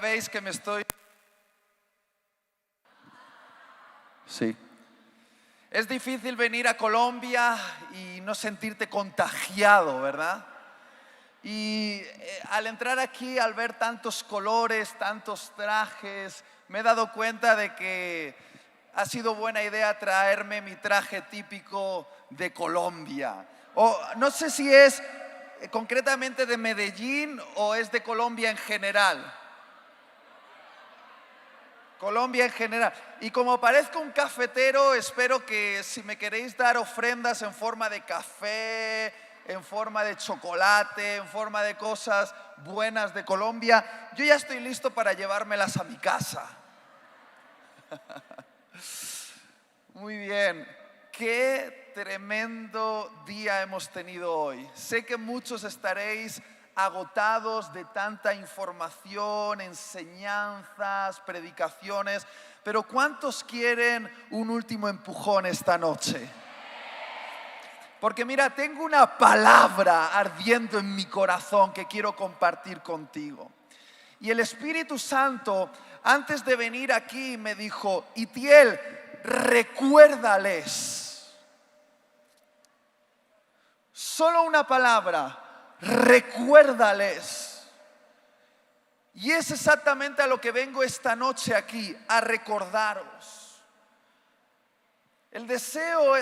Veis que me estoy... Sí. Es difícil venir a Colombia y no sentirte contagiado, ¿verdad? Y al entrar aquí, al ver tantos colores, tantos trajes, me he dado cuenta de que ha sido buena idea traerme mi traje típico de Colombia. O no sé si es concretamente de Medellín o es de Colombia en general. Colombia en general. Y como parezco un cafetero, espero que si me queréis dar ofrendas en forma de café, en forma de chocolate, en forma de cosas buenas de Colombia, yo ya estoy listo para llevármelas a mi casa. Muy bien. Qué tremendo día hemos tenido hoy. Sé que muchos estaréis agotados de tanta información, enseñanzas, predicaciones, pero ¿cuántos quieren un último empujón esta noche? Porque mira, tengo una palabra ardiendo en mi corazón que quiero compartir contigo. Y el Espíritu Santo, antes de venir aquí, me dijo: Itiel, recuérdales. Solo una palabra. Recuérdales. Y es exactamente a lo que vengo esta noche aquí, a recordaros. El deseo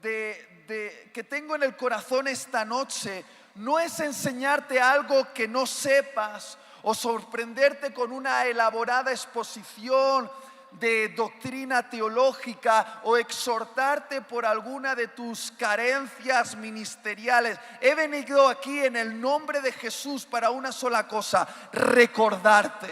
que tengo en el corazón esta noche no es enseñarte algo que no sepas o sorprenderte con una elaborada exposición de doctrina teológica o exhortarte por alguna de tus carencias ministeriales. He venido aquí en el nombre de Jesús para una sola cosa: recordarte.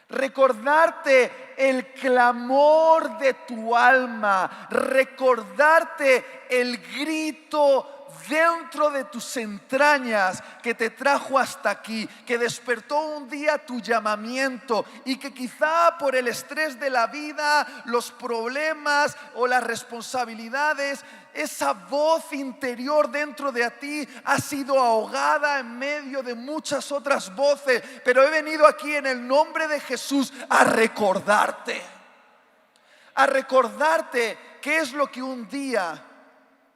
Recordarte el clamor de tu alma, recordarte el grito dentro de tus entrañas que te trajo hasta aquí, que despertó un día tu llamamiento y que quizá por el estrés de la vida, los problemas o las responsabilidades, esa voz interior dentro de ti ha sido ahogada en medio de muchas otras voces. Pero he venido aquí en el nombre de Jesús a recordarte qué es lo que un día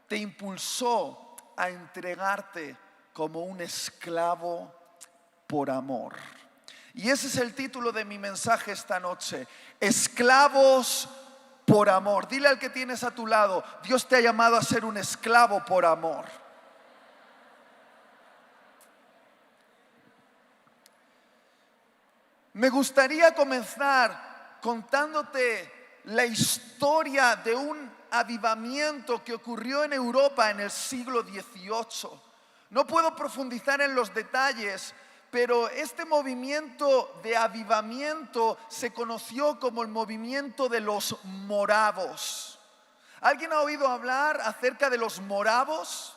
te impulsó a entregarte como un esclavo por amor. Y ese es el título de mi mensaje esta noche: esclavos por amor. Dile al que tienes a tu lado: Dios te ha llamado a ser un esclavo por amor. Me gustaría comenzar contándote la historia de un avivamiento que ocurrió en Europa en el siglo XVIII. No puedo profundizar en los detalles, pero este movimiento de avivamiento se conoció como el movimiento de los moravos. ¿Alguien ha oído hablar acerca de los moravos?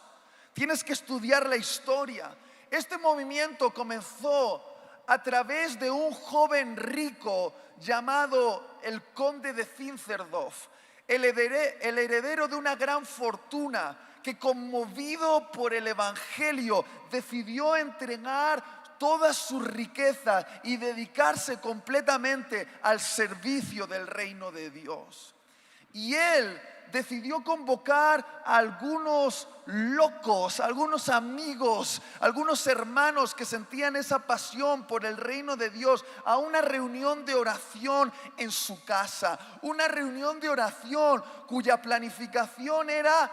Tienes que estudiar la historia. Este movimiento comenzó a través de un joven rico llamado el conde de Zinzendorf, el heredero de una gran fortuna, que conmovido por el evangelio decidió entregar todas sus riquezas y dedicarse completamente al servicio del reino de Dios. Y él decidió convocar a algunos locos, algunos amigos, algunos hermanos que sentían esa pasión por el reino de Dios a una reunión de oración en su casa. Una reunión de oración cuya planificación era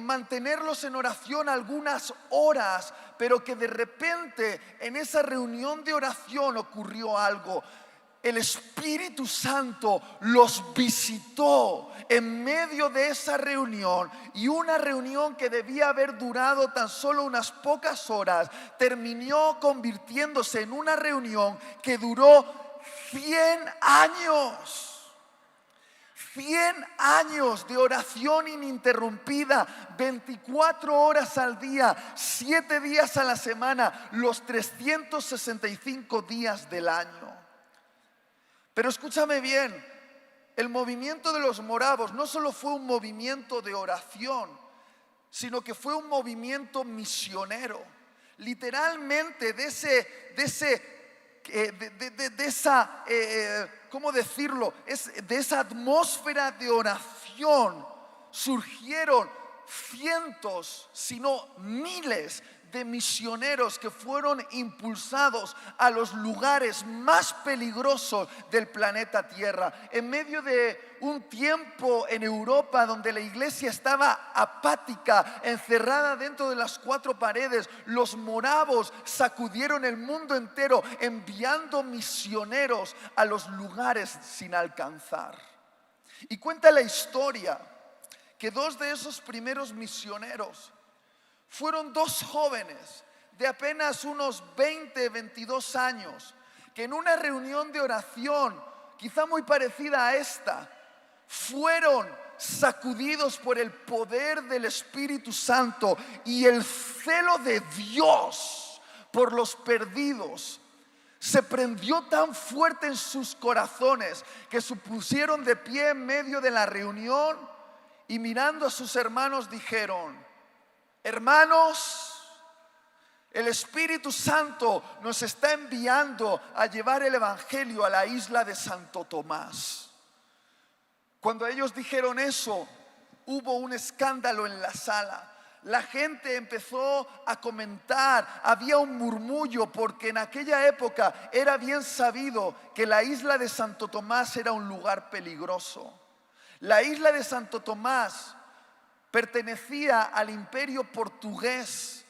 mantenerlos en oración algunas horas, pero que de repente en esa reunión de oración ocurrió algo. El Espíritu Santo los visitó en medio de esa reunión, y una reunión que debía haber durado tan solo unas pocas horas terminó convirtiéndose en una reunión que duró 100 años. 100 años de oración ininterrumpida, 24 horas al día, 7 días a la semana, los 365 días del año. Pero escúchame bien, el movimiento de los moravos no solo fue un movimiento de oración, sino que fue un movimiento misionero. Literalmente de ese de esa, ¿cómo decirlo? De esa atmósfera de oración surgieron cientos, si no miles de misioneros que fueron impulsados a los lugares más peligrosos del planeta Tierra. En medio de un tiempo en Europa donde la iglesia estaba apática, encerrada dentro de las cuatro paredes, los moravos sacudieron el mundo entero enviando misioneros a los lugares sin alcanzar. Y cuenta la historia que dos de esos primeros misioneros fueron dos jóvenes de apenas unos 20, 22 años, que en una reunión de oración, quizá muy parecida a esta, fueron sacudidos por el poder del Espíritu Santo y el celo de Dios por los perdidos. Se prendió tan fuerte en sus corazones que se pusieron de pie en medio de la reunión y mirando a sus hermanos dijeron: hermanos, el Espíritu Santo nos está enviando a llevar el Evangelio a la isla de Santo Tomás. Cuando ellos dijeron eso, hubo un escándalo en la sala. La gente empezó a comentar, había un murmullo, porque en aquella época era bien sabido que la isla de Santo Tomás era un lugar peligroso. La isla de Santo Tomás pertenecía al imperio portugués.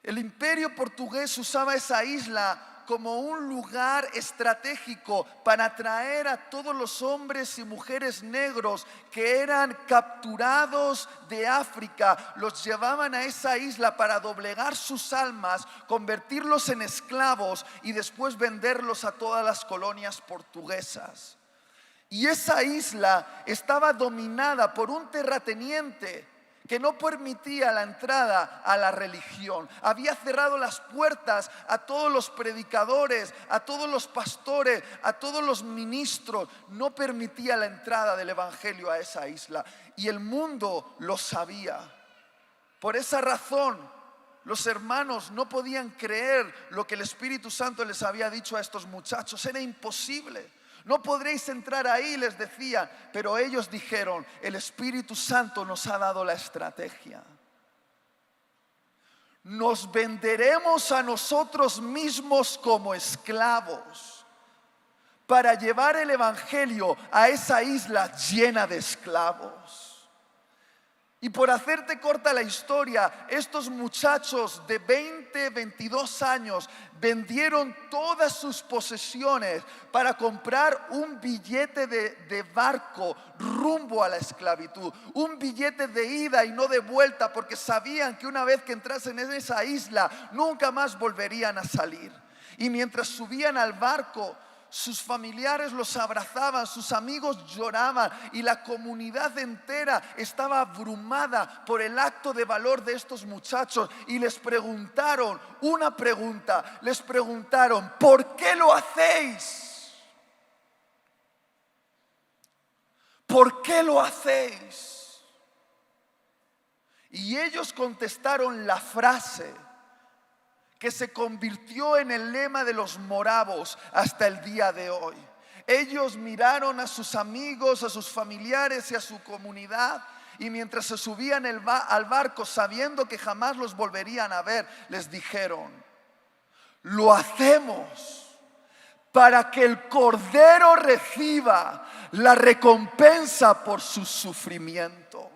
El imperio portugués usaba esa isla como un lugar estratégico para atraer a todos los hombres y mujeres negros que eran capturados de África. Los llevaban a esa isla para doblegar sus almas, convertirlos en esclavos y después venderlos a todas las colonias portuguesas. Y esa isla estaba dominada por un terrateniente que no permitía la entrada a la religión. Había cerrado las puertas a todos los predicadores, a todos los pastores, a todos los ministros. No permitía la entrada del evangelio a esa isla. Y el mundo lo sabía. Por esa razón, los hermanos no podían creer lo que el Espíritu Santo les había dicho a estos muchachos. Era imposible. No podréis entrar ahí, les decían, pero ellos dijeron: el Espíritu Santo nos ha dado la estrategia. Nos venderemos a nosotros mismos como esclavos para llevar el evangelio a esa isla llena de esclavos. Y por hacerte corta la historia, estos muchachos de 20, 22 años vendieron todas sus posesiones para comprar un billete de barco rumbo a la esclavitud. Un billete de ida y no de vuelta, porque sabían que una vez que entrasen en esa isla nunca más volverían a salir. Y mientras subían al barco, sus familiares los abrazaban, sus amigos lloraban y la comunidad entera estaba abrumada por el acto de valor de estos muchachos. Y les preguntaron una pregunta, les preguntaron: ¿por qué lo hacéis? ¿Por qué lo hacéis? Y ellos contestaron la frase que se convirtió en el lema de los moravos hasta el día de hoy. Ellos miraron a sus amigos, a sus familiares y a su comunidad, y mientras se subían al barco, sabiendo que jamás los volverían a ver, les dijeron: lo hacemos para que el Cordero reciba la recompensa por sus sufrimientos.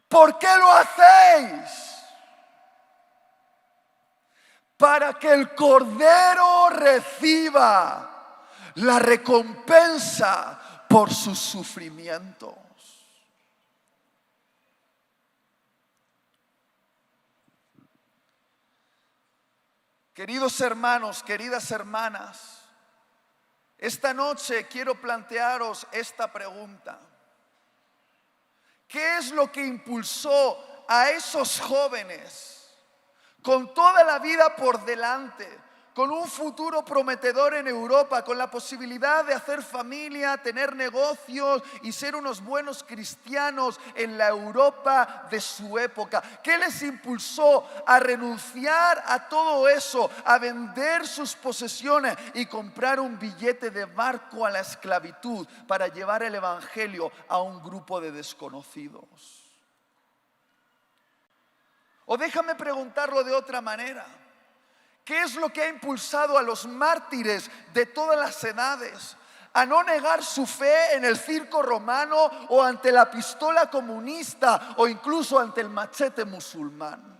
¿Por qué lo hacéis? Para que el Cordero reciba la recompensa por sus sufrimientos. Queridos hermanos, queridas hermanas, esta noche quiero plantearos esta pregunta: ¿qué es lo que impulsó a esos jóvenes, con toda la vida por delante, con un futuro prometedor en Europa, con la posibilidad de hacer familia, tener negocios y ser unos buenos cristianos en la Europa de su época. ¿Qué les impulsó a renunciar a todo eso, a vender sus posesiones y comprar un billete de barco a la esclavitud para llevar el evangelio a un grupo de desconocidos? O déjame preguntarlo de otra manera. ¿Qué es lo que ha impulsado a los mártires de todas las edades a no negar su fe en el circo romano o ante la pistola comunista o incluso ante el machete musulmán?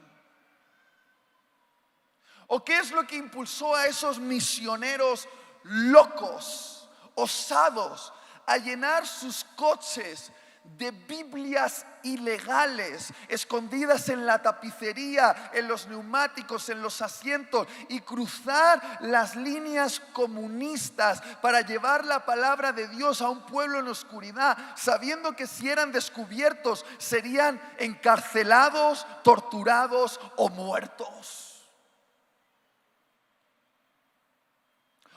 ¿O qué es lo que impulsó a esos misioneros locos, osados, a llenar sus coches de Biblias ilegales, escondidas en la tapicería, en los neumáticos, en los asientos, y cruzar las líneas comunistas para llevar la palabra de Dios a un pueblo en oscuridad, sabiendo que si eran descubiertos serían encarcelados, torturados o muertos?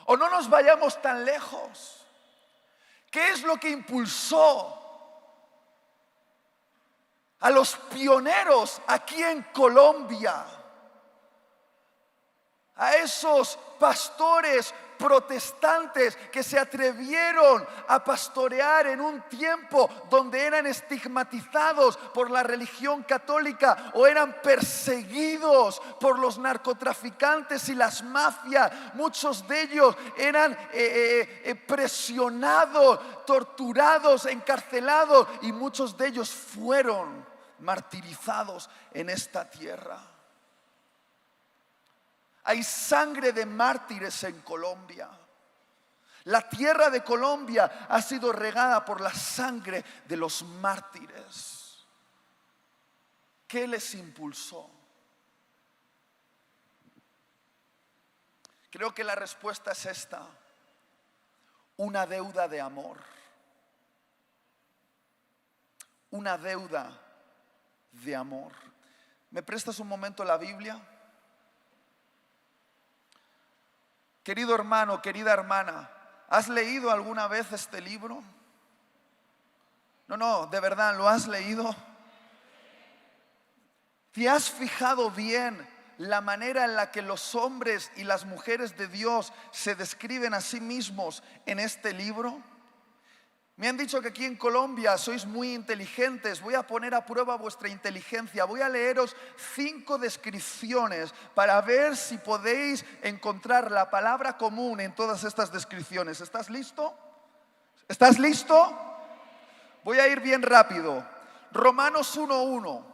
O no nos vayamos tan lejos. ¿Qué es lo que impulsó a los pioneros aquí en Colombia, a esos pastores protestantes que se atrevieron a pastorear en un tiempo donde eran estigmatizados por la religión católica o eran perseguidos por los narcotraficantes y las mafias? Muchos de ellos eran presionados, torturados, encarcelados, y muchos de ellos fueron martirizados en esta tierra. Hay sangre de mártires en Colombia. La tierra de Colombia ha sido regada por la sangre de los mártires. ¿Qué les impulsó? Creo que la respuesta es esta: una deuda de amor. Una deuda de amor. ¿Me prestas un momento la Biblia? Querido hermano, querida hermana, ¿has leído alguna vez este libro? No, de verdad, ¿lo has leído? ¿Te has fijado bien la manera en la que los hombres y las mujeres de Dios se describen a sí mismos en este libro? Me han dicho que aquí en Colombia sois muy inteligentes. Voy a poner a prueba vuestra inteligencia. Voy a leeros 5 descripciones para ver si podéis encontrar la palabra común en todas estas descripciones. ¿Estás listo? ¿Estás listo? Voy a ir bien rápido. Romanos 1:1.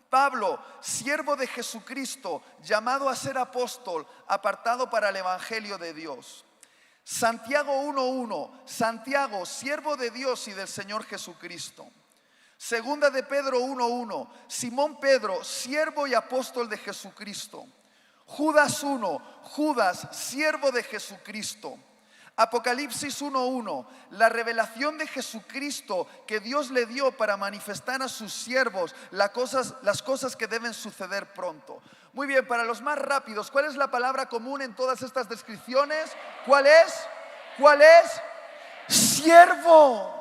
Pablo, siervo de Jesucristo, llamado a ser apóstol, apartado para el evangelio de Dios. Santiago 1:1. Santiago, siervo de Dios y del Señor Jesucristo. Segunda de Pedro 1:1. Simón Pedro, siervo y apóstol de Jesucristo. Judas 1. Judas, siervo de Jesucristo. Apocalipsis 1:1. La revelación de Jesucristo que Dios le dio para manifestar a sus siervos las cosas que deben suceder pronto. Muy bien, para los más rápidos, ¿cuál es la palabra común en todas estas descripciones? ¿Cuál es? ¿Cuál es? Siervo.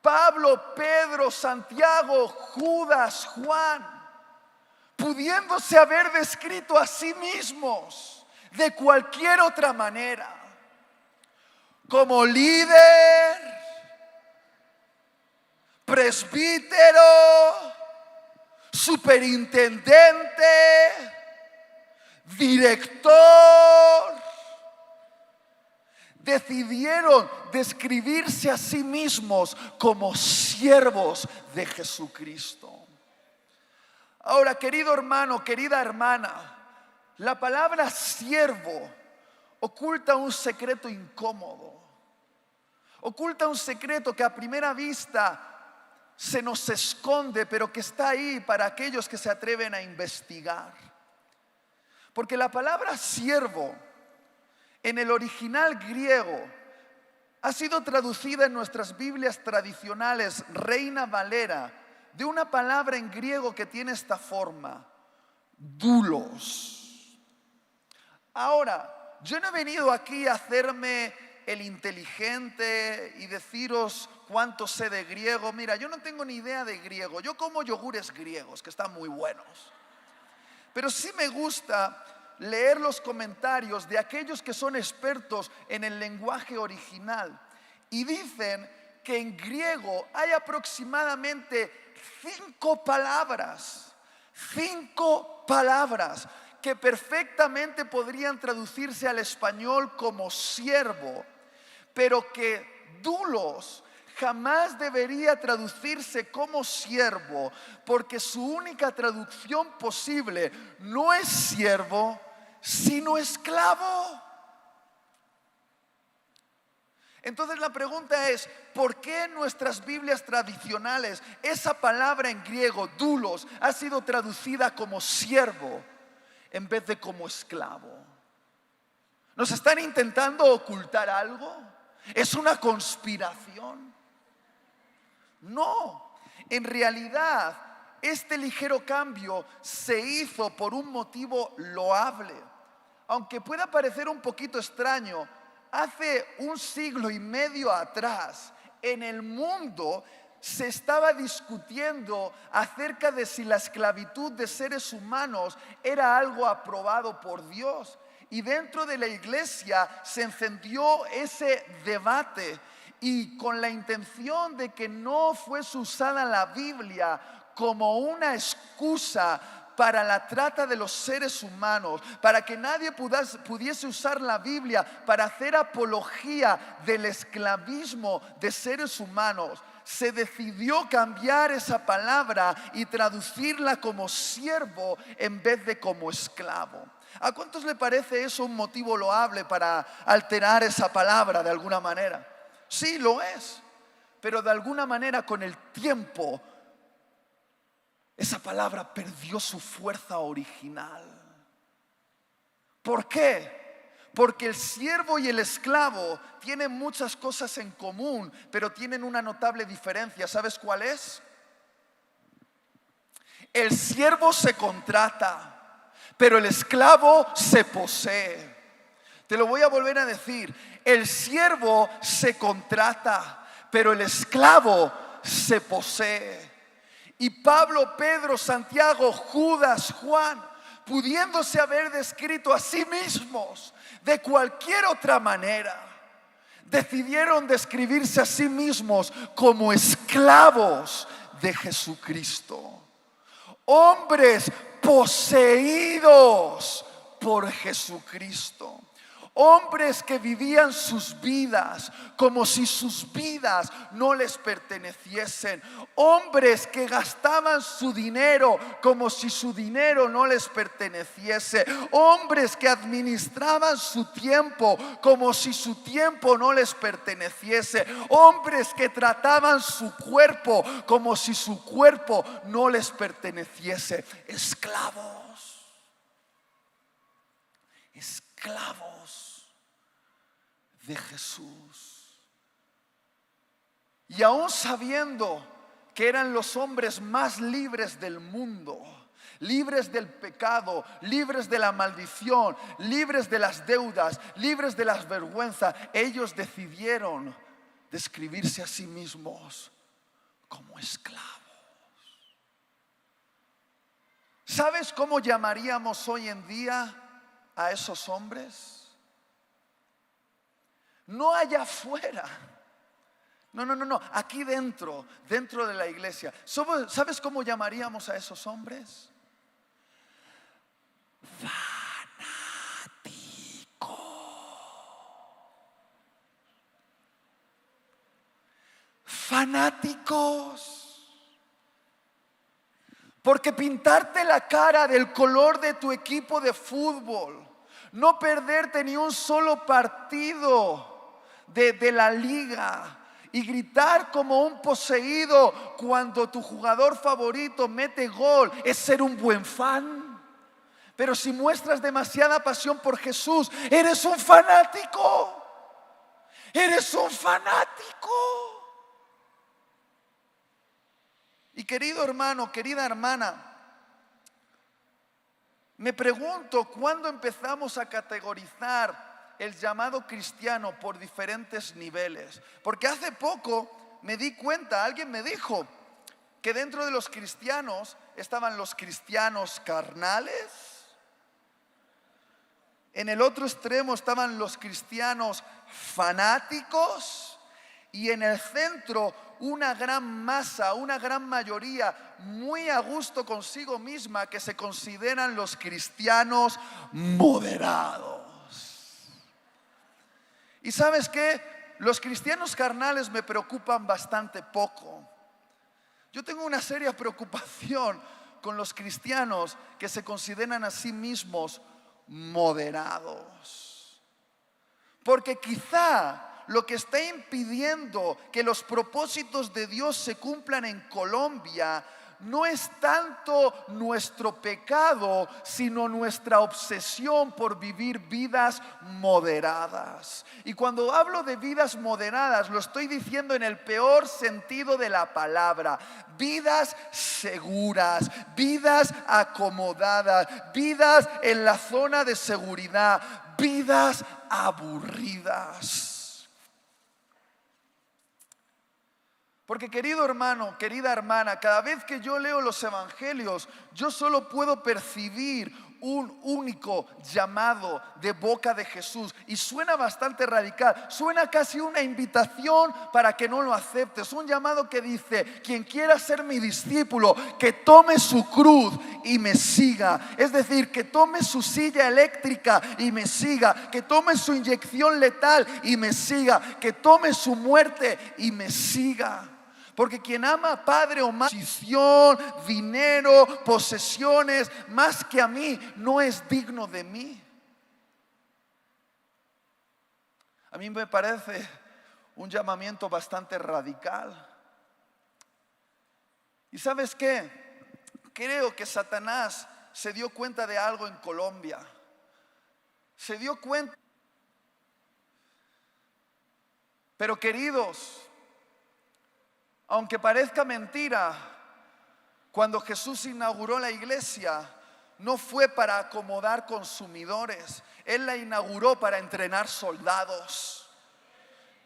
Pablo, Pedro, Santiago, Judas, Juan, pudiéndose haber descrito a sí mismos de cualquier otra manera, como líder, presbítero, superintendente, director, decidieron describirse a sí mismos como siervos de Jesucristo. Ahora, querido hermano, querida hermana, la palabra siervo oculta un secreto incómodo. Oculta un secreto que a primera vista se nos esconde, pero que está ahí para aquellos que se atreven a investigar. Porque la palabra siervo en el original griego ha sido traducida en nuestras Biblias tradicionales, Reina Valera, de una palabra en griego que tiene esta forma: dulos. Ahora, yo no he venido aquí a hacerme el inteligente y deciros cuánto sé de griego. Mira, yo no tengo ni idea de griego. Yo como yogures griegos, que están muy buenos. Pero sí me gusta leer los comentarios de aquellos que son expertos en el lenguaje original. Y dicen que en griego hay aproximadamente 5 palabras que perfectamente podrían traducirse al español como siervo, pero que doulos jamás debería traducirse como siervo, porque su única traducción posible no es siervo, sino esclavo. Entonces la pregunta es, ¿por qué en nuestras Biblias tradicionales esa palabra en griego, doulos, ha sido traducida como siervo en vez de como esclavo? ¿Nos están intentando ocultar algo? ¿Es una conspiración? No, en realidad este ligero cambio se hizo por un motivo loable. Aunque pueda parecer un poquito extraño, hace 1 siglo y medio atrás, en el mundo se estaba discutiendo acerca de si la esclavitud de seres humanos era algo aprobado por Dios. Y dentro de la iglesia se encendió ese debate, y con la intención de que no fuese usada la Biblia como una excusa para la trata de los seres humanos, para que nadie pudiese usar la Biblia para hacer apología del esclavismo de seres humanos, se decidió cambiar esa palabra y traducirla como siervo en vez de como esclavo. ¿A cuántos le parece eso un motivo loable para alterar esa palabra de alguna manera? Sí, lo es, pero de alguna manera con el tiempo esa palabra perdió su fuerza original. ¿Por qué? Porque el siervo y el esclavo tienen muchas cosas en común, pero tienen una notable diferencia. ¿Sabes cuál es? El siervo se contrata, pero el esclavo se posee. Te lo voy a volver a decir. El siervo se contrata, pero el esclavo se posee. Y Pablo, Pedro, Santiago, Judas, Juan, pudiéndose haber descrito a sí mismos de cualquier otra manera, decidieron describirse a sí mismos como esclavos de Jesucristo. Hombres poseídos por Jesucristo. Hombres que vivían sus vidas como si sus vidas no les perteneciesen. Hombres que gastaban su dinero como si su dinero no les perteneciese. Hombres que administraban su tiempo como si su tiempo no les perteneciese. Hombres que trataban su cuerpo como si su cuerpo no les perteneciese. Esclavos. Esclavos de Jesús. Y aún sabiendo que eran los hombres más libres del mundo, libres del pecado, libres de la maldición, libres de las deudas, libres de las vergüenzas, ellos decidieron describirse a sí mismos como esclavos. ¿Sabes cómo llamaríamos hoy en día a esos hombres? No allá afuera. No. Aquí dentro de la iglesia. ¿Sabes cómo llamaríamos a esos hombres? Fanáticos. Fanáticos. Porque pintarte la cara del color de tu equipo de fútbol, no perderte ni un solo partido de la liga y gritar como un poseído cuando tu jugador favorito mete gol, es ser un buen fan. Pero si muestras demasiada pasión por Jesús, eres un fanático. Eres un fanático. Y querido hermano, querida hermana, Me pregunto cuándo empezamos a categorizar el llamado cristiano por diferentes niveles. Porque hace poco me di cuenta, alguien me dijo que dentro de los cristianos estaban los cristianos carnales. En el otro extremo estaban los cristianos fanáticos y en el centro una gran masa, una gran mayoría muy a gusto consigo misma que se consideran los cristianos moderados. ¿Y sabes qué? Los cristianos carnales me preocupan bastante poco. Yo tengo una seria preocupación con los cristianos que se consideran a sí mismos moderados. Porque quizá lo que está impidiendo que los propósitos de Dios se cumplan en Colombia no es tanto nuestro pecado, sino nuestra obsesión por vivir vidas moderadas. Y cuando hablo de vidas moderadas, lo estoy diciendo en el peor sentido de la palabra. Vidas seguras, vidas acomodadas, vidas en la zona de seguridad, vidas aburridas. Porque querido hermano, querida hermana, cada vez que yo leo los evangelios, yo solo puedo percibir un único llamado de boca de Jesús. Y suena bastante radical, suena casi una invitación para que no lo aceptes. Un llamado que dice: quien quiera ser mi discípulo, que tome su cruz y me siga. Es decir, que tome su silla eléctrica y me siga, que tome su inyección letal y me siga, que tome su muerte y me siga. Porque quien ama a padre o madre, posición, dinero, posesiones, más que a mí, no es digno de mí. A mí me parece un llamamiento bastante radical. ¿Y sabes qué? Creo que Satanás se dio cuenta de algo en Colombia. Se dio cuenta. Pero queridos, aunque parezca mentira, cuando Jesús inauguró la iglesia, no fue para acomodar consumidores. Él la inauguró para entrenar soldados.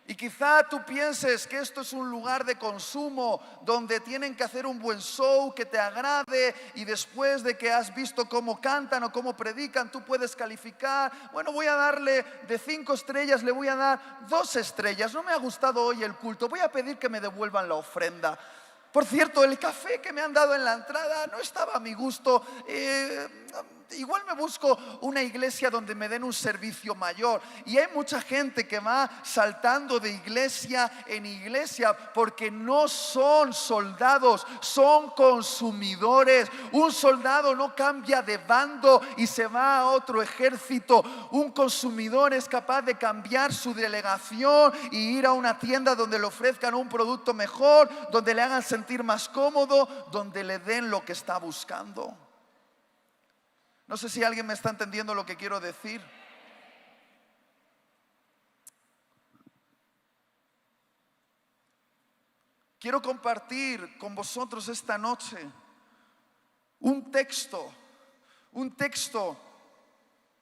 Y quizá tú pienses que esto es un lugar de consumo donde tienen que hacer un buen show que te agrade, y después de que has visto cómo cantan o cómo predican, tú puedes calificar. Bueno, voy a darle de 5 estrellas, le voy a dar 2 estrellas. No me ha gustado hoy el culto, voy a pedir que me devuelvan la ofrenda. Por cierto, el café que me han dado en la entrada no estaba a mi gusto. Igual me busco una iglesia donde me den un servicio mayor. Y hay mucha gente que va saltando de iglesia en iglesia porque no son soldados, son consumidores. Un soldado no cambia de bando y se va a otro ejército. Un consumidor es capaz de cambiar su delegación y ir a una tienda donde le ofrezcan un producto mejor, donde le hagan sentir más cómodo, donde le den lo que está buscando. No sé si alguien me está entendiendo lo que quiero decir. Quiero compartir con vosotros esta noche un texto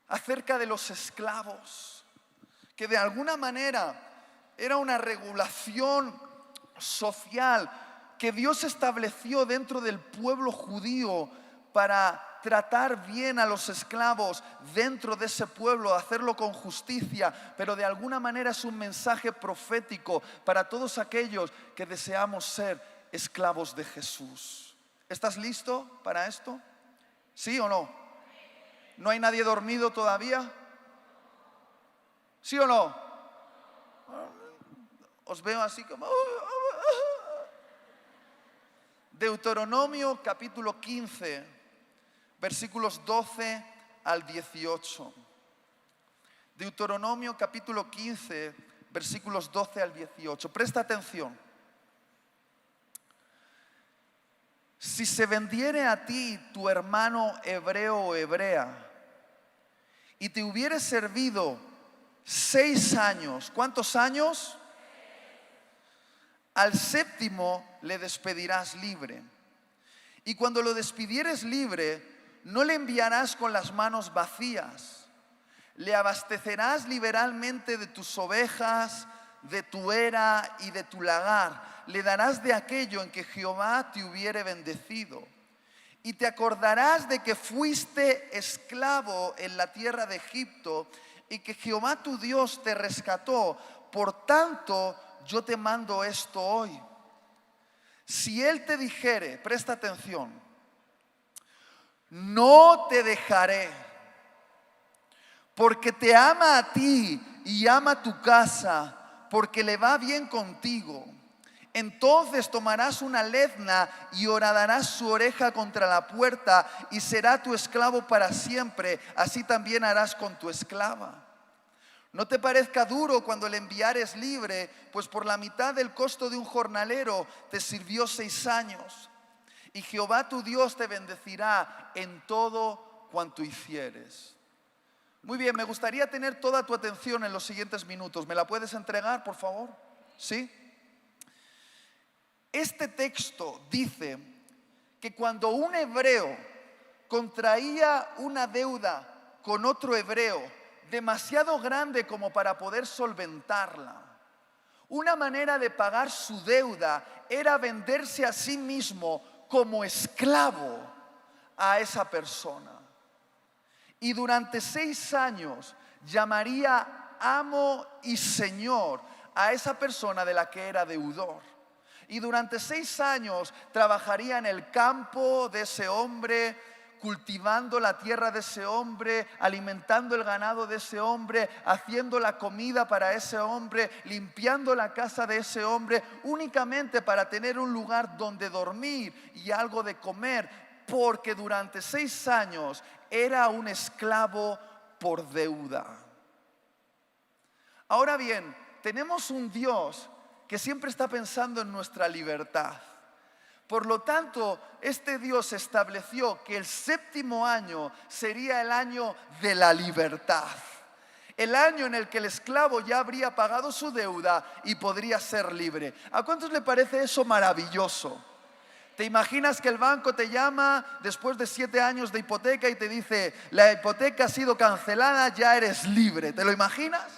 acerca de los esclavos, que de alguna manera era una regulación social que Dios estableció dentro del pueblo judío para tratar bien a los esclavos dentro de ese pueblo, hacerlo con justicia, pero de alguna manera es un mensaje profético para todos aquellos que deseamos ser esclavos de Jesús. ¿Estás listo para esto? ¿Sí o no? ¿No hay nadie dormido todavía? ¿Sí o no? Os veo así como... Deuteronomio capítulo 15, versículos 12 al 18. Deuteronomio capítulo 15, versículos 12 al 18. Presta atención. Si se vendiere a ti tu hermano hebreo o hebrea y te hubiere servido 6 años, ¿cuántos años? Al 7º le despedirás libre. Y cuando lo despidieres libre, no le enviarás con las manos vacías. Le abastecerás liberalmente de tus ovejas, de tu era y de tu lagar. Le darás de aquello en que Jehová te hubiere bendecido. Y te acordarás de que fuiste esclavo en la tierra de Egipto y que Jehová tu Dios te rescató. Por tanto, yo te mando esto hoy. Si él te dijere, presta atención, no te dejaré, porque te ama a ti y ama tu casa, porque le va bien contigo. Entonces tomarás una lezna y horadarás su oreja contra la puerta y será tu esclavo para siempre. Así también harás con tu esclava. No te parezca duro cuando le enviares libre, pues por la mitad del costo de un jornalero te sirvió 6 años. Y Jehová tu Dios te bendecirá en todo cuanto hicieres. Muy bien, me gustaría tener toda tu atención en los siguientes minutos. ¿Me la puedes entregar, por favor? ¿Sí? Este texto dice que cuando un hebreo contraía una deuda con otro hebreo demasiado grande como para poder solventarla, una manera de pagar su deuda era venderse a sí mismo como esclavo a esa persona. Y durante 6 años llamaría amo y señor a esa persona de la que era deudor. Y durante 6 años trabajaría en el campo de ese hombre, cultivando la tierra de ese hombre, alimentando el ganado de ese hombre, haciendo la comida para ese hombre, limpiando la casa de ese hombre, únicamente para tener un lugar donde dormir y algo de comer, porque durante 6 años era un esclavo por deuda. Ahora bien, tenemos un Dios que siempre está pensando en nuestra libertad. Por lo tanto, este Dios estableció que el 7º año sería el año de la libertad. El año en el que el esclavo ya habría pagado su deuda y podría ser libre. ¿A cuántos le parece eso maravilloso? ¿Te imaginas que el banco te llama después de 7 años de hipoteca y te dice: la hipoteca ha sido cancelada, ya eres libre? ¿Te lo imaginas?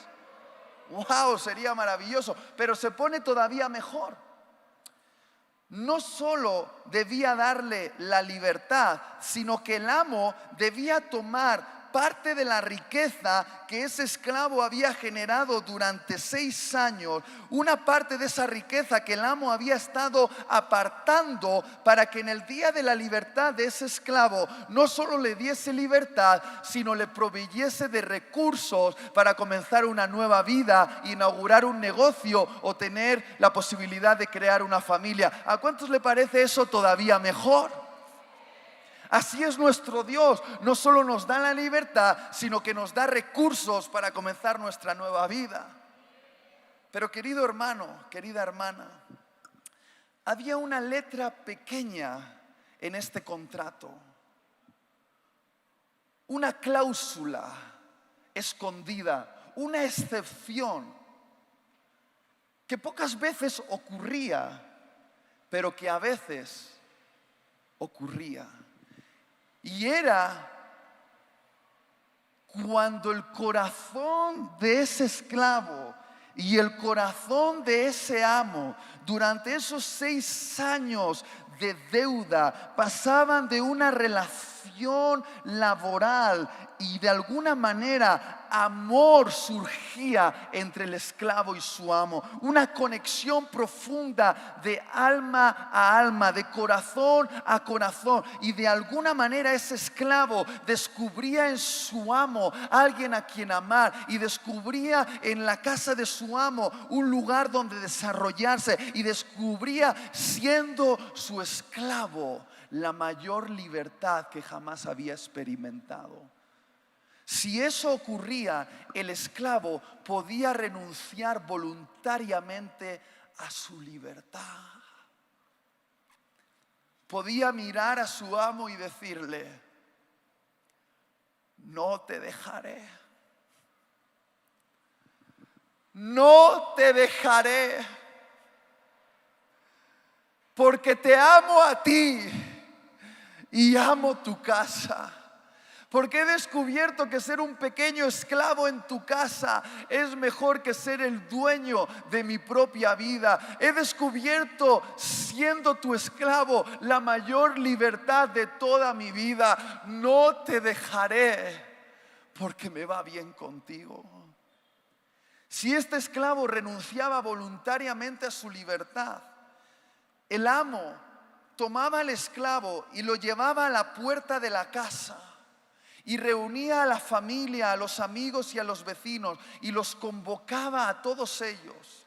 ¡Wow! Sería maravilloso, pero se pone todavía mejor. No solo debía darle la libertad, sino que el amo debía tomar parte de la riqueza que ese esclavo había generado durante 6 años, una parte de esa riqueza que el amo había estado apartando para que en el día de la libertad de ese esclavo no solo le diese libertad, sino le proveyese de recursos para comenzar una nueva vida, inaugurar un negocio o tener la posibilidad de crear una familia. ¿A cuántos le parece eso todavía mejor? Así es nuestro Dios, no solo nos da la libertad, sino que nos da recursos para comenzar nuestra nueva vida. Pero querido hermano, querida hermana, había una letra pequeña en este contrato, una cláusula escondida, una excepción que pocas veces ocurría, pero que a veces ocurría. Y era cuando el corazón de ese esclavo y el corazón de ese amo durante esos 6 años de deuda pasaban de una relación laboral y de alguna manera amor surgía entre el esclavo y su amo, una conexión profunda de alma a alma, de corazón a corazón, y de alguna manera ese esclavo descubría en su amo alguien a quien amar y descubría en la casa de su amo un lugar donde desarrollarse y descubría, siendo su esclavo, la mayor libertad que jamás había experimentado. Si eso ocurría, el esclavo podía renunciar voluntariamente a su libertad. Podía mirar a su amo y decirle: no te dejaré. No te dejaré, porque te amo a ti y amo tu casa. Porque he descubierto que ser un pequeño esclavo en tu casa es mejor que ser el dueño de mi propia vida. He descubierto, siendo tu esclavo, la mayor libertad de toda mi vida. No te dejaré porque me va bien contigo. Si este esclavo renunciaba voluntariamente a su libertad, el amo tomaba al esclavo y lo llevaba a la puerta de la casa y reunía a la familia, a los amigos y a los vecinos y los convocaba a todos ellos.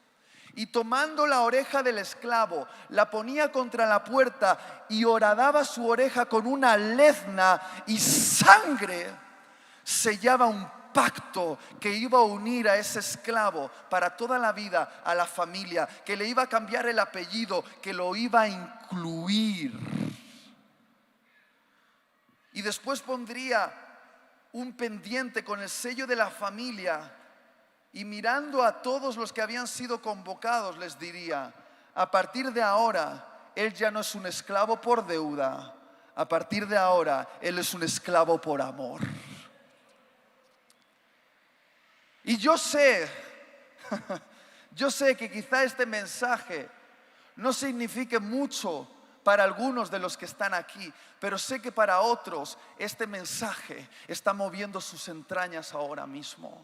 Y tomando la oreja del esclavo, la ponía contra la puerta y horadaba su oreja con una lezna, y sangre sellaba un pacto que iba a unir a ese esclavo para toda la vida a la familia, que le iba a cambiar el apellido, que lo iba a incluir. Y después pondría un pendiente con el sello de la familia, y mirando a todos los que habían sido convocados les diría: a partir de ahora él ya no es un esclavo por deuda, a partir de ahora él es un esclavo por amor. Y yo sé que quizá este mensaje no signifique mucho para algunos de los que están aquí, pero sé que para otros este mensaje está moviendo sus entrañas ahora mismo.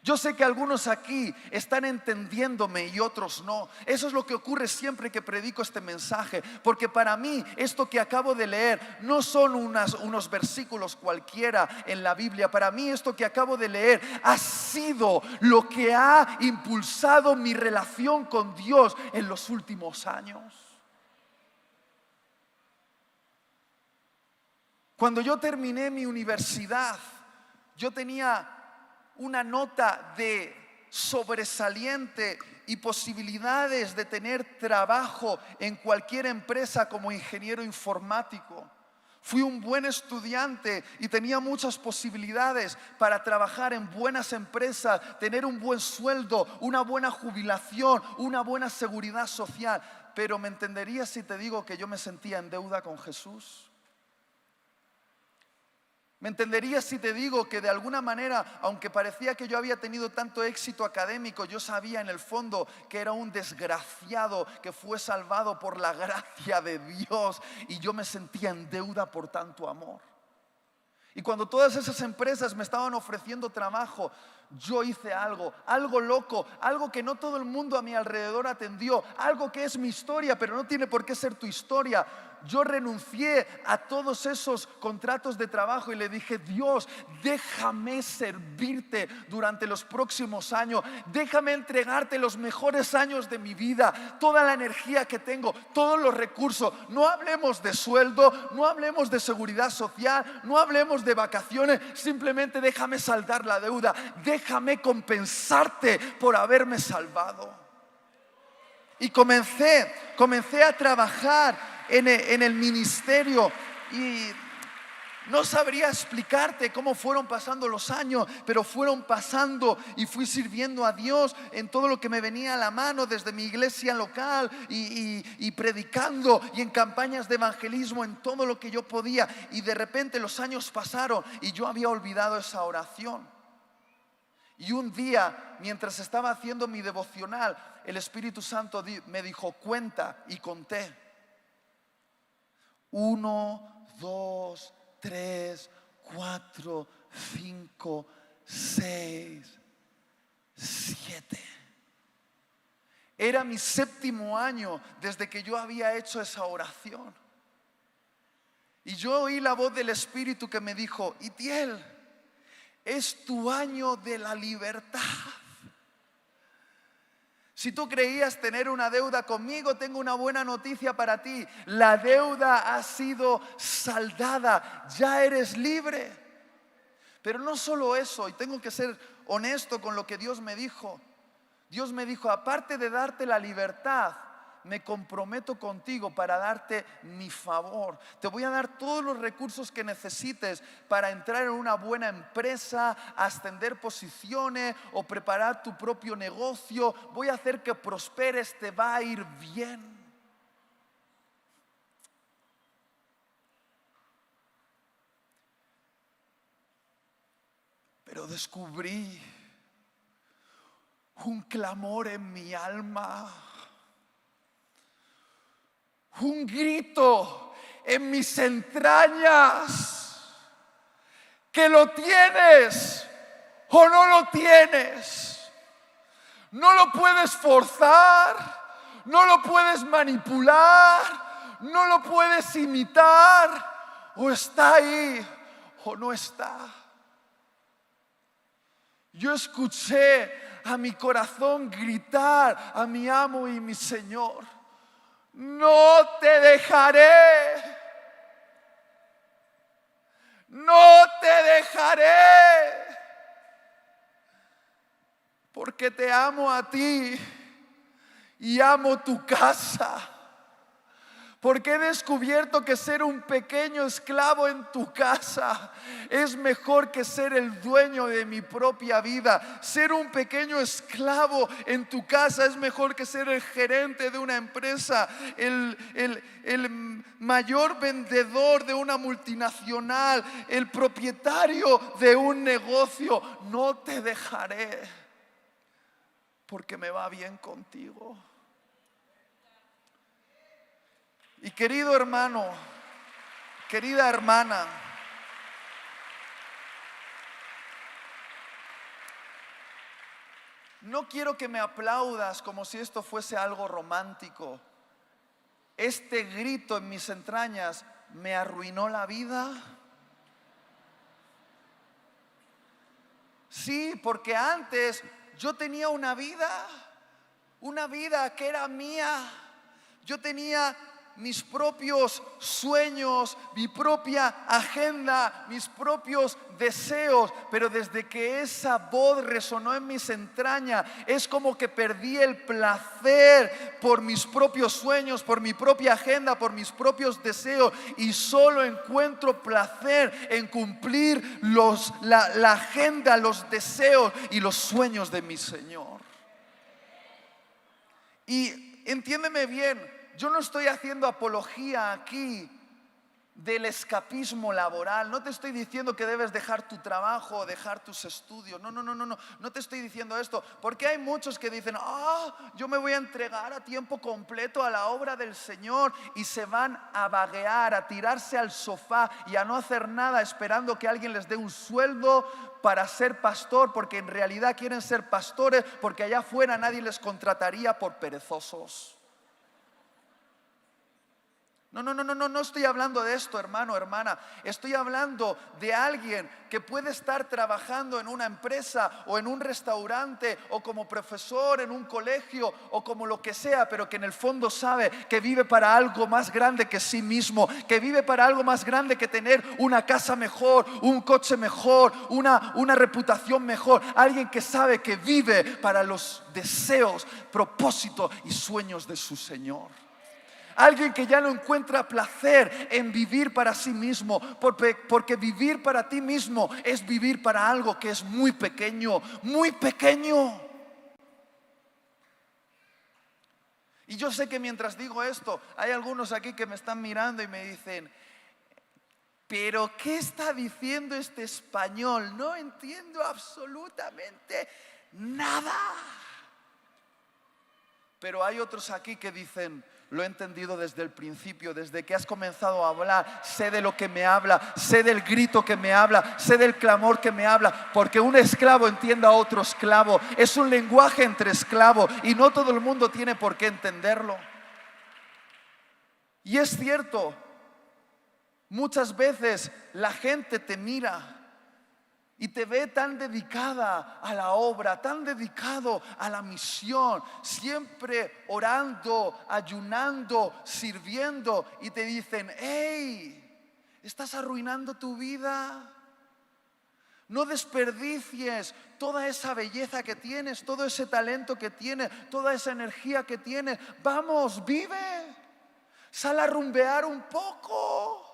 Yo sé que algunos aquí están entendiéndome y otros no. Eso es lo que ocurre siempre que predico este mensaje, porque para mí esto que acabo de leer no son unos versículos cualquiera en la Biblia. Para mí esto que acabo de leer ha sido lo que ha impulsado mi relación con Dios en los últimos años. Cuando yo terminé mi universidad, yo tenía una nota de sobresaliente y posibilidades de tener trabajo en cualquier empresa como ingeniero informático. Fui un buen estudiante y tenía muchas posibilidades para trabajar en buenas empresas, tener un buen sueldo, una buena jubilación, una buena seguridad social. Pero ¿me entenderías si te digo que yo me sentía en deuda con Jesús? ¿Me entenderías si te digo que de alguna manera, aunque parecía que yo había tenido tanto éxito académico, yo sabía en el fondo que era un desgraciado que fue salvado por la gracia de Dios, y yo me sentía en deuda por tanto amor? Y cuando todas esas empresas me estaban ofreciendo trabajo, yo hice algo loco, algo que no todo el mundo a mi alrededor atendió, algo que es mi historia, pero no tiene por qué ser tu historia. Yo renuncié a todos esos contratos de trabajo y le dije: Dios, déjame servirte durante los próximos años, déjame entregarte los mejores años de mi vida, toda la energía que tengo, todos los recursos. No hablemos de sueldo, no hablemos de seguridad social, no hablemos de vacaciones, simplemente déjame saldar la deuda, déjame compensarte por haberme salvado. Y comencé a trabajar en el ministerio, y no sabría explicarte cómo fueron pasando los años, pero fueron pasando y fui sirviendo a Dios en todo lo que me venía a la mano, desde mi iglesia local y predicando, y en campañas de evangelismo, en todo lo que yo podía. Y de repente los años pasaron y yo había olvidado esa oración. Y un día, mientras estaba haciendo mi devocional, el Espíritu Santo me dijo: cuenta, y conté. 1, 2, 3, 4, 5, 6, 7. Era mi 7º año desde que yo había hecho esa oración. Y yo oí la voz del Espíritu que me dijo: Itiel, es tu año de la libertad. Si tú creías tener una deuda conmigo, tengo una buena noticia para ti. La deuda ha sido saldada, ya eres libre. Pero no solo eso, y tengo que ser honesto con lo que Dios me dijo. Dios me dijo: aparte de darte la libertad, me comprometo contigo para darte mi favor. Te voy a dar todos los recursos que necesites para entrar en una buena empresa, ascender posiciones o preparar tu propio negocio. Voy a hacer que prosperes, te va a ir bien. Pero descubrí un clamor en mi alma, un grito en mis entrañas, que lo tienes o no lo tienes. No lo puedes forzar, no lo puedes manipular, no lo puedes imitar. O está ahí o no está. Yo escuché a mi corazón gritar a mi amo y mi Señor: no te dejaré, no te dejaré, porque te amo a ti y amo tu casa. Porque he descubierto que ser un pequeño esclavo en tu casa es mejor que ser el dueño de mi propia vida. Ser un pequeño esclavo en tu casa es mejor que ser el gerente de una empresa, el mayor vendedor de una multinacional, el propietario de un negocio. No te dejaré, porque me va bien contigo. Y querido hermano, querida hermana, no quiero que me aplaudas como si esto fuese algo romántico. Este grito en mis entrañas me arruinó la vida. Sí, porque antes yo tenía una vida que era mía. Yo tenía mis propios sueños, mi propia agenda, mis propios deseos. Pero desde que esa voz resonó en mis entrañas, es como que perdí el placer por mis propios sueños, por mi propia agenda, por mis propios deseos. Y solo encuentro placer en cumplir la agenda, los deseos y los sueños de mi Señor. Y entiéndeme bien, yo no estoy haciendo apología aquí del escapismo laboral. No te estoy diciendo que debes dejar tu trabajo o dejar tus estudios. No te estoy diciendo esto. Porque hay muchos que dicen: yo me voy a entregar a tiempo completo a la obra del Señor, y se van a vaguear, a tirarse al sofá y a no hacer nada esperando que alguien les dé un sueldo para ser pastor, porque en realidad quieren ser pastores porque allá afuera nadie les contrataría por perezosos. No estoy hablando de esto, hermano, hermana. Estoy hablando de alguien que puede estar trabajando en una empresa o en un restaurante o como profesor en un colegio o como lo que sea, pero que en el fondo sabe que vive para algo más grande que sí mismo, que vive para algo más grande que tener una casa mejor, un coche mejor, una reputación mejor. Alguien que sabe que vive para los deseos, propósitos y sueños de su Señor. Alguien que ya no encuentra placer en vivir para sí mismo, porque vivir para ti mismo es vivir para algo que es muy pequeño, muy pequeño. Y yo sé que mientras digo esto, hay algunos aquí que me están mirando y me dicen: ¿pero qué está diciendo este español? No entiendo absolutamente nada. Pero hay otros aquí que dicen: lo he entendido desde el principio, desde que has comenzado a hablar. Sé de lo que me habla, sé del grito que me habla, sé del clamor que me habla. Porque un esclavo entiende a otro esclavo. Es un lenguaje entre esclavos y no todo el mundo tiene por qué entenderlo. Y es cierto, muchas veces la gente te mira y te ve tan dedicada a la obra, tan dedicado a la misión, siempre orando, ayunando, sirviendo, y te dicen: hey, estás arruinando tu vida. No desperdicies toda esa belleza que tienes, todo ese talento que tienes, toda esa energía que tienes. Vamos, vive, sal a rumbear un poco.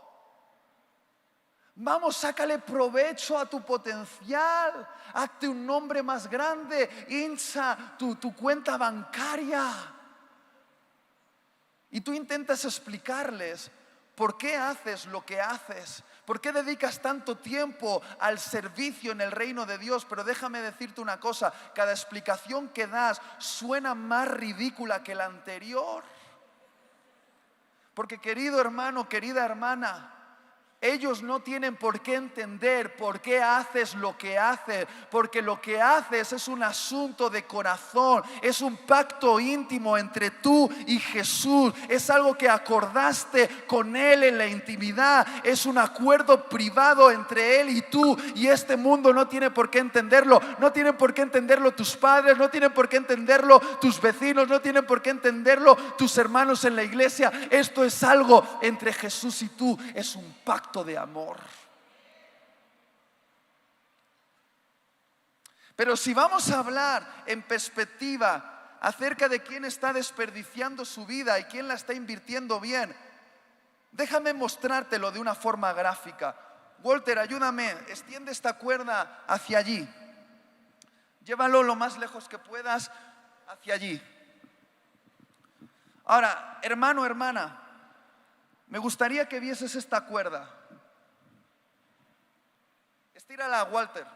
Vamos, sácale provecho a tu potencial. Hazte un nombre más grande. Hincha tu cuenta bancaria. Y tú intentas explicarles por qué haces lo que haces. ¿Por qué dedicas tanto tiempo al servicio en el reino de Dios? Pero déjame decirte una cosa, cada explicación que das suena más ridícula que la anterior. Porque querido hermano, querida hermana, ellos no tienen por qué entender por qué haces lo que haces, porque lo que haces es un asunto de corazón, es un pacto íntimo entre tú y Jesús, es algo que acordaste con Él en la intimidad, es un acuerdo privado entre Él y tú, y este mundo no tiene por qué entenderlo, no tienen por qué entenderlo tus padres, no tienen por qué entenderlo tus vecinos, no tienen por qué entenderlo tus hermanos en la iglesia. Esto es algo entre Jesús y tú, es un pacto de amor. Pero si vamos a hablar en perspectiva acerca de quién está desperdiciando su vida y quién la está invirtiendo bien, déjame mostrártelo de una forma gráfica. Walter, ayúdame, extiende esta cuerda hacia allí. Llévalo lo más lejos que puedas hacia allí. Ahora, hermano, hermana, me gustaría que vieses esta cuerda. Estírala, Walter.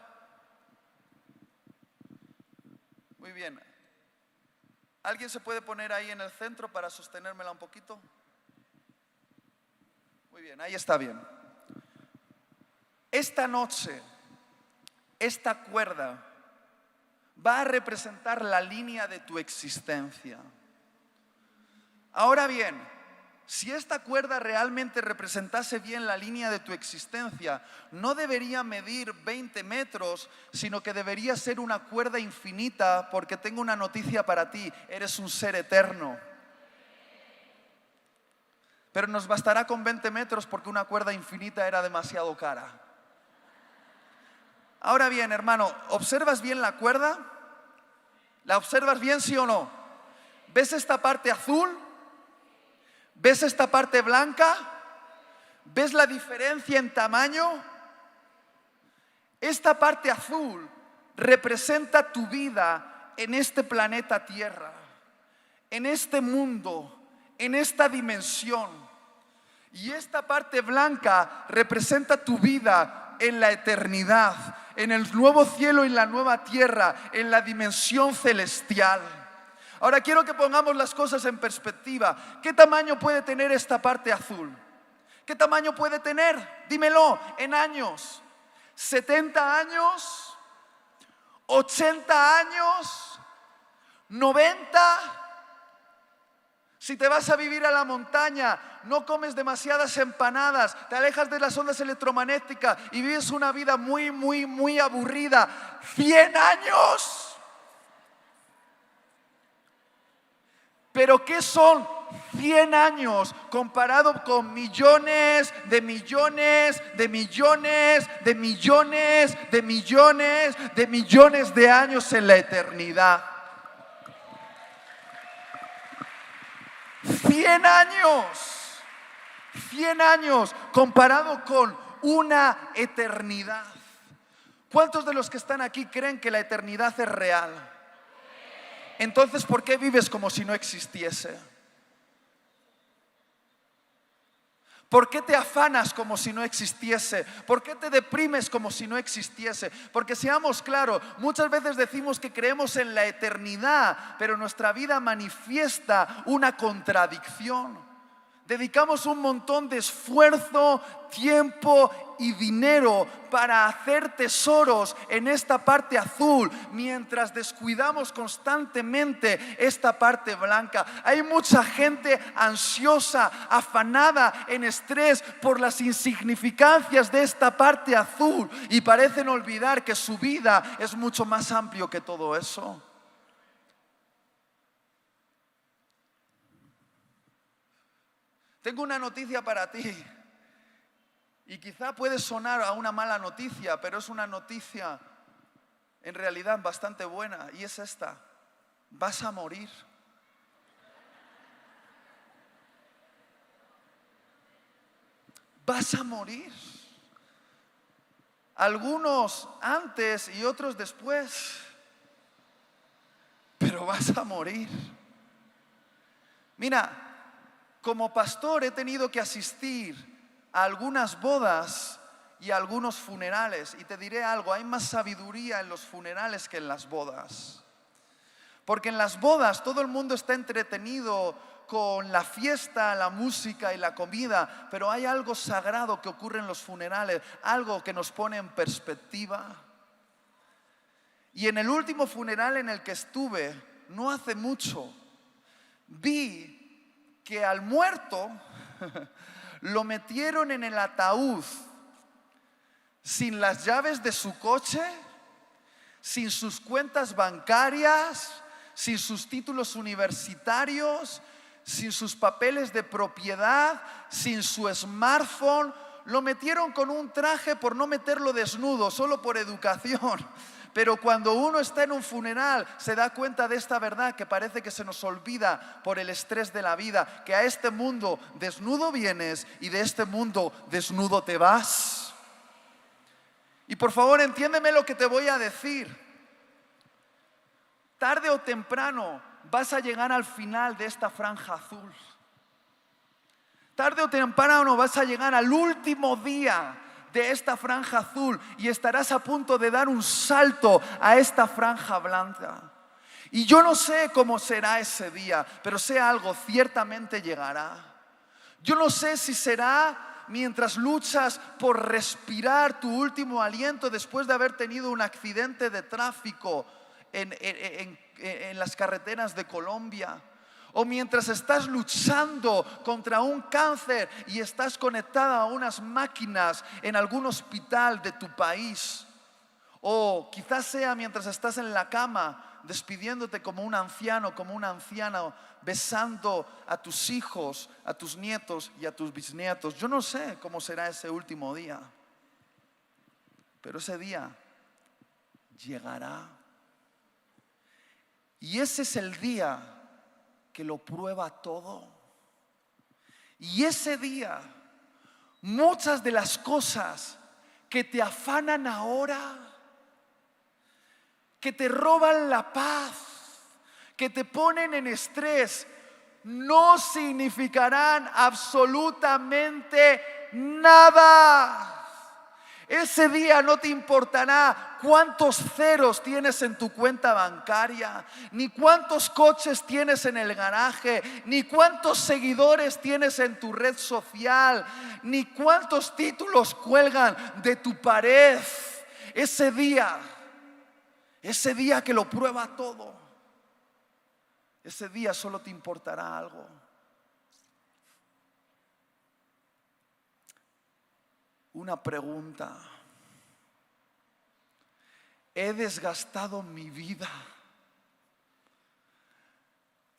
Muy bien. ¿Alguien se puede poner ahí en el centro para sostenérmela un poquito? Muy bien, ahí está bien. Esta noche, esta cuerda va a representar la línea de tu existencia. Ahora bien, si esta cuerda realmente representase bien la línea de tu existencia, no debería medir 20 metros, sino que debería ser una cuerda infinita, porque tengo una noticia para ti: eres un ser eterno. Pero nos bastará con 20 metros porque una cuerda infinita era demasiado cara. Ahora bien, hermano, ¿observas bien la cuerda? ¿La observas bien, sí o no? ¿Ves esta parte azul? ¿Ves esta parte blanca? ¿Ves la diferencia en tamaño? Esta parte azul representa tu vida en este planeta Tierra, en este mundo, en esta dimensión. Y esta parte blanca representa tu vida en la eternidad, en el nuevo cielo y la nueva tierra, en la dimensión celestial. Ahora quiero que pongamos las cosas en perspectiva. ¿Qué tamaño puede tener esta parte azul? ¿Qué tamaño puede tener? Dímelo, en años. ¿70 años? ¿80 años? ¿90? Si te vas a vivir a la montaña, no comes demasiadas empanadas, te alejas de las ondas electromagnéticas y vives una vida muy aburrida. ¿100 años? Pero ¿qué son 100 años comparado con millones de millones de millones de millones de millones de millones de años en la eternidad? 100 años, 100 años comparado con una eternidad. ¿Cuántos de los que están aquí creen que la eternidad es real? Entonces, ¿por qué vives como si no existiese? ¿Por qué te afanas como si no existiese? ¿Por qué te deprimes como si no existiese? Porque seamos claros, muchas veces decimos que creemos en la eternidad, pero nuestra vida manifiesta una contradicción. Dedicamos un montón de esfuerzo, tiempo y dinero para hacer tesoros en esta parte azul, mientras descuidamos constantemente esta parte blanca. Hay mucha gente ansiosa, afanada, en estrés por las insignificancias de esta parte azul y parecen olvidar que su vida es mucho más amplio que todo eso. Tengo una noticia para ti y quizá puede sonar a una mala noticia, pero es una noticia en realidad bastante buena, y es esta: vas a morir. Vas a morir. Algunos antes y otros después, pero vas a morir. Mira, como pastor he tenido que asistir a algunas bodas y algunos funerales. Y te diré algo, hay más sabiduría en los funerales que en las bodas. Porque en las bodas todo el mundo está entretenido con la fiesta, la música y la comida, pero hay algo sagrado que ocurre en los funerales, algo que nos pone en perspectiva. Y en el último funeral en el que estuve, no hace mucho, vi que al muerto lo metieron en el ataúd sin las llaves de su coche, sin sus cuentas bancarias, sin sus títulos universitarios, sin sus papeles de propiedad, sin su smartphone. Lo metieron con un traje por no meterlo desnudo, solo por educación. Pero cuando uno está en un funeral se da cuenta de esta verdad que parece que se nos olvida por el estrés de la vida, que a este mundo desnudo vienes y de este mundo desnudo te vas. Y por favor, entiéndeme lo que te voy a decir. Tarde o temprano vas a llegar al final de esta franja azul. Tarde o temprano vas a llegar al último día de esta franja azul y estarás a punto de dar un salto a esta franja blanca. Y yo no sé cómo será ese día, pero sé algo, ciertamente llegará. Yo no sé si será mientras luchas por respirar tu último aliento después de haber tenido un accidente de tráfico en las carreteras de Colombia, o mientras estás luchando contra un cáncer y estás conectada a unas máquinas en algún hospital de tu país, o quizás sea mientras estás en la cama despidiéndote como un anciano, como una anciana, besando a tus hijos, a tus nietos y a tus bisnietos. Yo no sé cómo será ese último día, pero ese día llegará. Y ese es el día que lo prueba todo. Y ese día, muchas de las cosas que te afanan ahora, que te roban la paz, que te ponen en estrés, no significarán absolutamente nada. Ese día no te importará cuántos ceros tienes en tu cuenta bancaria, ni cuántos coches tienes en el garaje, ni cuántos seguidores tienes en tu red social, ni cuántos títulos cuelgan de tu pared. Ese día que lo prueba todo, ese día solo te importará algo. Una pregunta. ¿He desgastado mi vida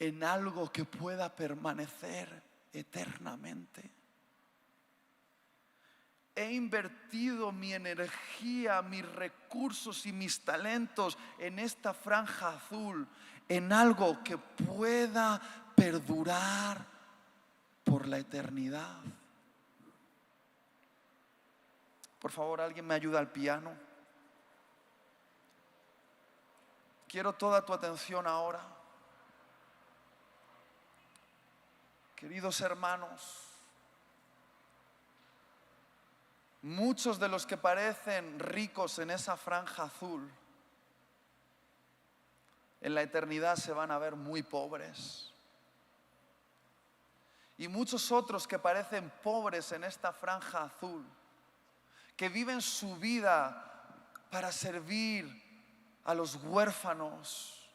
en algo que pueda permanecer eternamente? ¿He invertido mi energía, mis recursos y mis talentos en esta franja azul en algo que pueda perdurar por la eternidad? Por favor, ¿alguien me ayuda al piano? Quiero toda tu atención ahora. Queridos hermanos, muchos de los que parecen ricos en esa franja azul, en la eternidad se van a ver muy pobres. Y muchos otros que parecen pobres en esta franja azul, que viven su vida para servir a los huérfanos,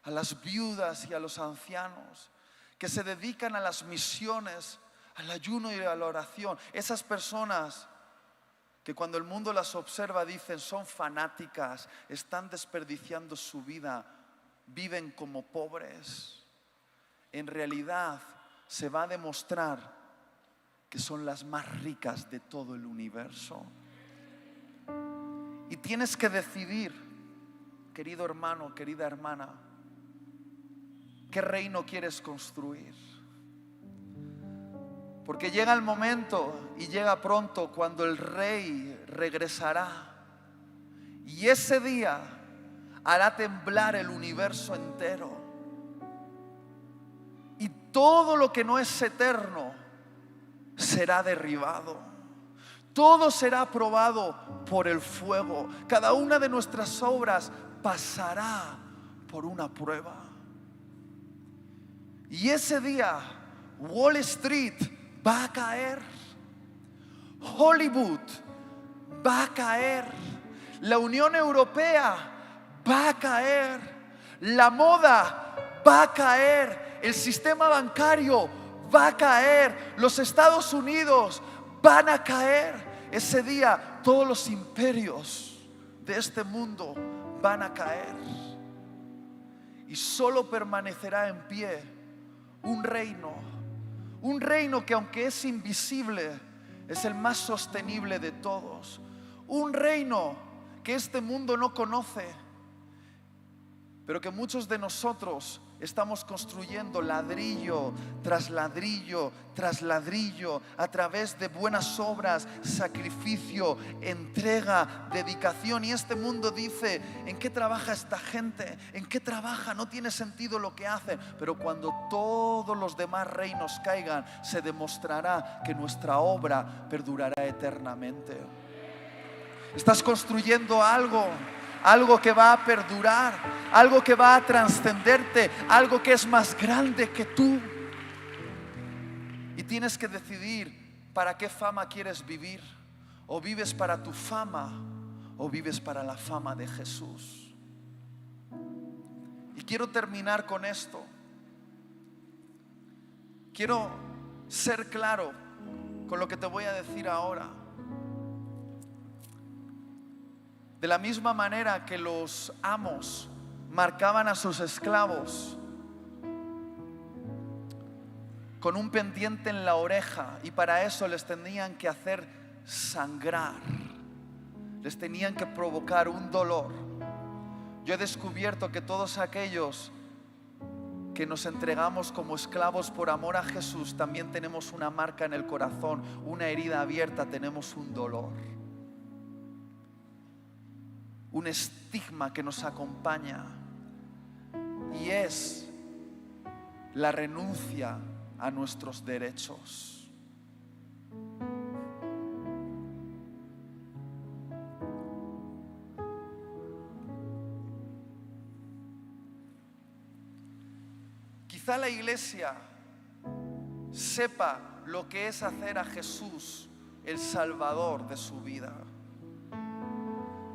a las viudas y a los ancianos, que se dedican a las misiones, al ayuno y a la oración. Esas personas que cuando el mundo las observa dicen son fanáticas, están desperdiciando su vida, viven como pobres. En realidad se va a demostrar que son las más ricas de todo el universo. Y tienes que decidir, querido hermano, querida hermana, ¿qué reino quieres construir? Porque llega el momento, y llega pronto, cuando el rey regresará. Y ese día hará temblar el universo entero. Y todo lo que no es eterno será derribado. Todo será probado por el fuego. Cada una de nuestras obras pasará por una prueba. Y ese día Wall Street va a caer, Hollywood va a caer, la Unión Europea va a caer, la moda va a caer, el sistema bancario va a caer, los Estados Unidos van a caer. Ese día todos los imperios de este mundo van a caer y solo permanecerá en pie un reino que, aunque es invisible, es el más sostenible de todos. Un reino que este mundo no conoce, pero que muchos de nosotros estamos construyendo ladrillo tras ladrillo tras ladrillo, a través de buenas obras, sacrificio, entrega, dedicación. Y este mundo dice: ¿en qué trabaja esta gente? ¿En qué trabaja? No tiene sentido lo que hacen. Pero cuando todos los demás reinos caigan, se demostrará que nuestra obra perdurará eternamente. Estás construyendo algo que va a perdurar, algo que va a trascenderte, algo que es más grande que tú. Y tienes que decidir para qué fama quieres vivir. O vives para tu fama, o vives para la fama de Jesús. Y quiero terminar con esto. Quiero ser claro con lo que te voy a decir ahora. De la misma manera que los amos marcaban a sus esclavos con un pendiente en la oreja, y para eso les tenían que hacer sangrar, les tenían que provocar un dolor. Yo he descubierto que todos aquellos que nos entregamos como esclavos por amor a Jesús, también tenemos una marca en el corazón, una herida abierta, tenemos un dolor, un estigma que nos acompaña, y es la renuncia a nuestros derechos. Quizá la iglesia sepa lo que es hacer a Jesús el Salvador de su vida,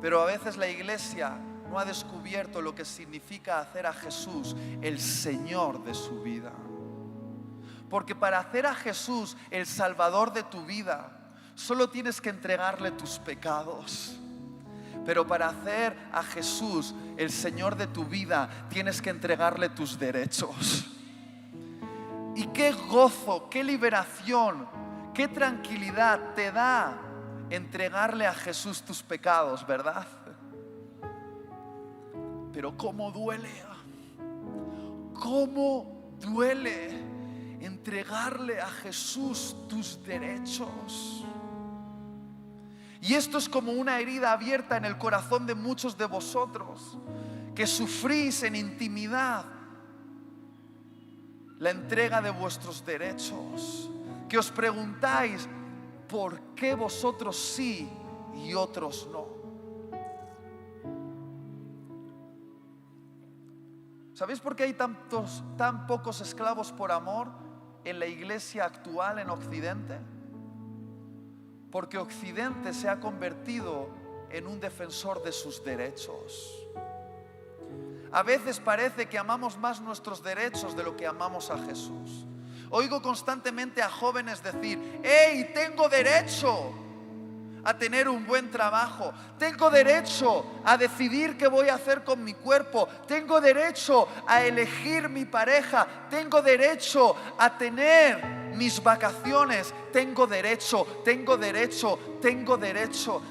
pero a veces la iglesia no ha descubierto lo que significa hacer a Jesús el Señor de su vida. Porque para hacer a Jesús el Salvador de tu vida, solo tienes que entregarle tus pecados. Pero para hacer a Jesús el Señor de tu vida, tienes que entregarle tus derechos. Y qué gozo, qué liberación, qué tranquilidad te da entregarle a Jesús tus pecados, ¿verdad? Pero cómo duele, entregarle a Jesús tus derechos. Y esto es como una herida abierta en el corazón de muchos de vosotros que sufrís en intimidad la entrega de vuestros derechos, que os preguntáis por qué vosotros sí y otros no. ¿Sabéis por qué hay tan pocos esclavos por amor en la iglesia actual en Occidente? Porque Occidente se ha convertido en un defensor de sus derechos. A veces parece que amamos más nuestros derechos de lo que amamos a Jesús. Oigo constantemente a jóvenes decir: ¡hey, tengo derecho a tener un buen trabajo! Tengo derecho a decidir qué voy a hacer con mi cuerpo. Tengo derecho a elegir mi pareja. Tengo derecho a tener mis vacaciones. Tengo derecho.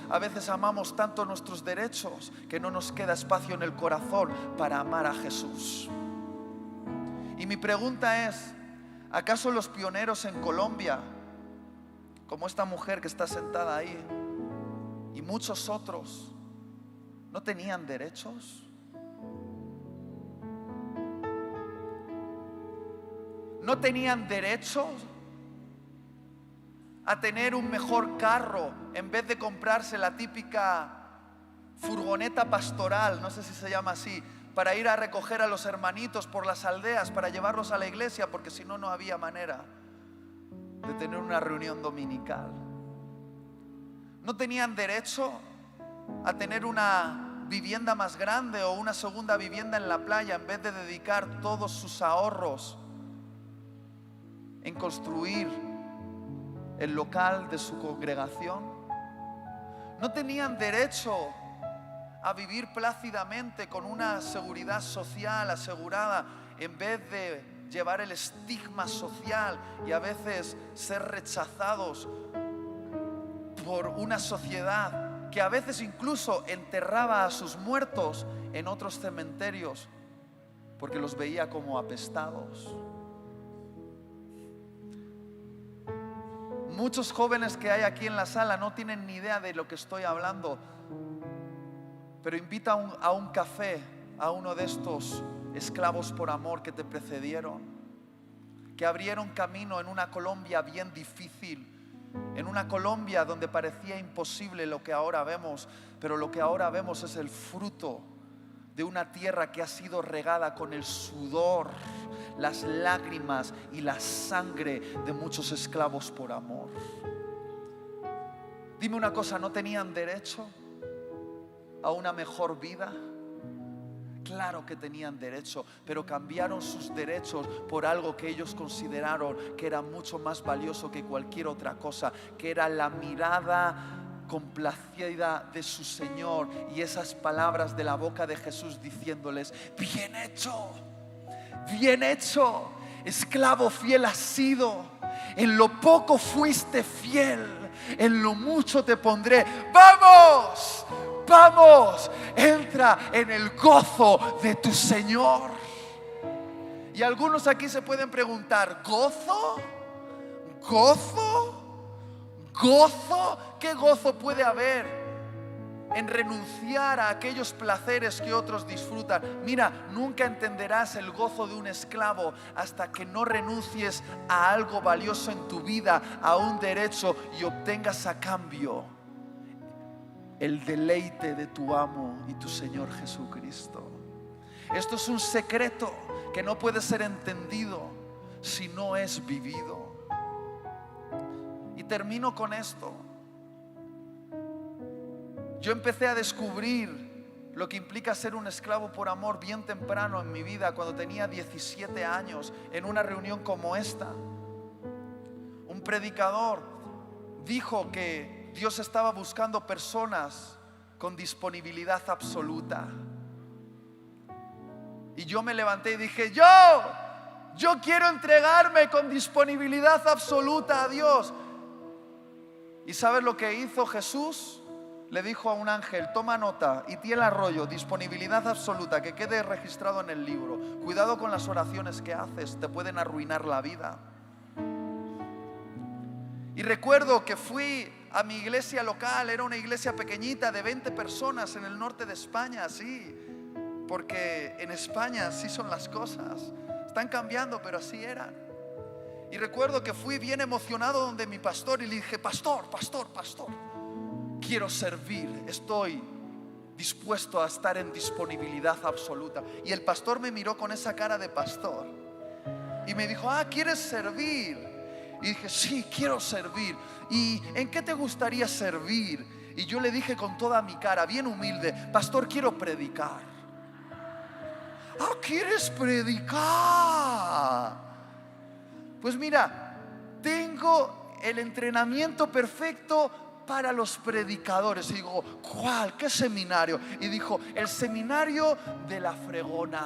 A veces amamos tanto nuestros derechos que no nos queda espacio en el corazón para amar a Jesús. Y mi pregunta es: ¿acaso los pioneros en Colombia, como esta mujer que está sentada ahí, y muchos otros, no tenían derechos? ¿No tenían derechos a tener un mejor carro en vez de comprarse la típica furgoneta pastoral, no sé si se llama así, para ir a recoger a los hermanitos por las aldeas, para llevarlos a la iglesia, porque si no, no había manera de tener una reunión dominical. No tenían derecho a tener una vivienda más grande o una segunda vivienda en la playa en vez de dedicar todos sus ahorros en construir el local de su congregación. No tenían derecho a vivir plácidamente con una seguridad social asegurada en vez de llevar el estigma social y a veces ser rechazados por una sociedad que a veces incluso enterraba a sus muertos en otros cementerios porque los veía como apestados. Muchos jóvenes que hay aquí en la sala no tienen ni idea de lo que estoy hablando, pero invita a un café a uno de estos esclavos por amor que te precedieron, que abrieron camino en una Colombia bien difícil, en una Colombia donde parecía imposible lo que ahora vemos, pero lo que ahora vemos es el fruto de una tierra que ha sido regada con el sudor, las lágrimas y la sangre de muchos esclavos por amor. Dime una cosa, ¿no tenían derecho a una mejor vida? Claro que tenían derecho, pero cambiaron sus derechos por algo que ellos consideraron que era mucho más valioso que cualquier otra cosa, que era la mirada complacida de su Señor y esas palabras de la boca de Jesús diciéndoles: bien hecho, esclavo fiel has sido, en lo poco fuiste fiel, en lo mucho te pondré. ¡Vamos! Vamos, entra en el gozo de tu Señor. Y algunos aquí se pueden preguntar: ¿gozo? ¿Gozo? ¿Gozo? ¿Qué gozo puede haber en renunciar a aquellos placeres que otros disfrutan? Mira, nunca entenderás el gozo de un esclavo hasta que no renuncies a algo valioso en tu vida, a un derecho, y obtengas a cambio el deleite de tu amo y tu Señor Jesucristo. Esto es un secreto que no puede ser entendido si no es vivido. Y termino con esto. Yo empecé a descubrir lo que implica ser un esclavo por amor bien temprano en mi vida, cuando tenía 17 años, en una reunión como esta. Un predicador dijo que Dios estaba buscando personas con disponibilidad absoluta. Y yo me levanté y dije: yo quiero entregarme con disponibilidad absoluta a Dios. ¿Y sabes lo que hizo Jesús? Le dijo a un ángel: toma nota, y tiene el rollo, disponibilidad absoluta, que quede registrado en el libro. Cuidado con las oraciones que haces, te pueden arruinar la vida. Y recuerdo que fui a mi iglesia local, era una iglesia pequeñita de 20 personas en el norte de España, sí, porque en España así son las cosas, están cambiando, pero así eran. Y recuerdo que fui bien emocionado donde mi pastor y le dije: pastor, quiero servir, estoy dispuesto a estar en disponibilidad absoluta. Y el pastor me miró con esa cara de pastor y me dijo: ¿quieres servir? Y dije: sí, quiero servir. ¿Y en qué te gustaría servir? Y yo le dije con toda mi cara, bien humilde: pastor, quiero predicar. ¿Quieres predicar? Pues mira, tengo el entrenamiento perfecto para los predicadores. Y digo: ¿cuál? ¿Qué seminario? Y dijo: el seminario de la fregona.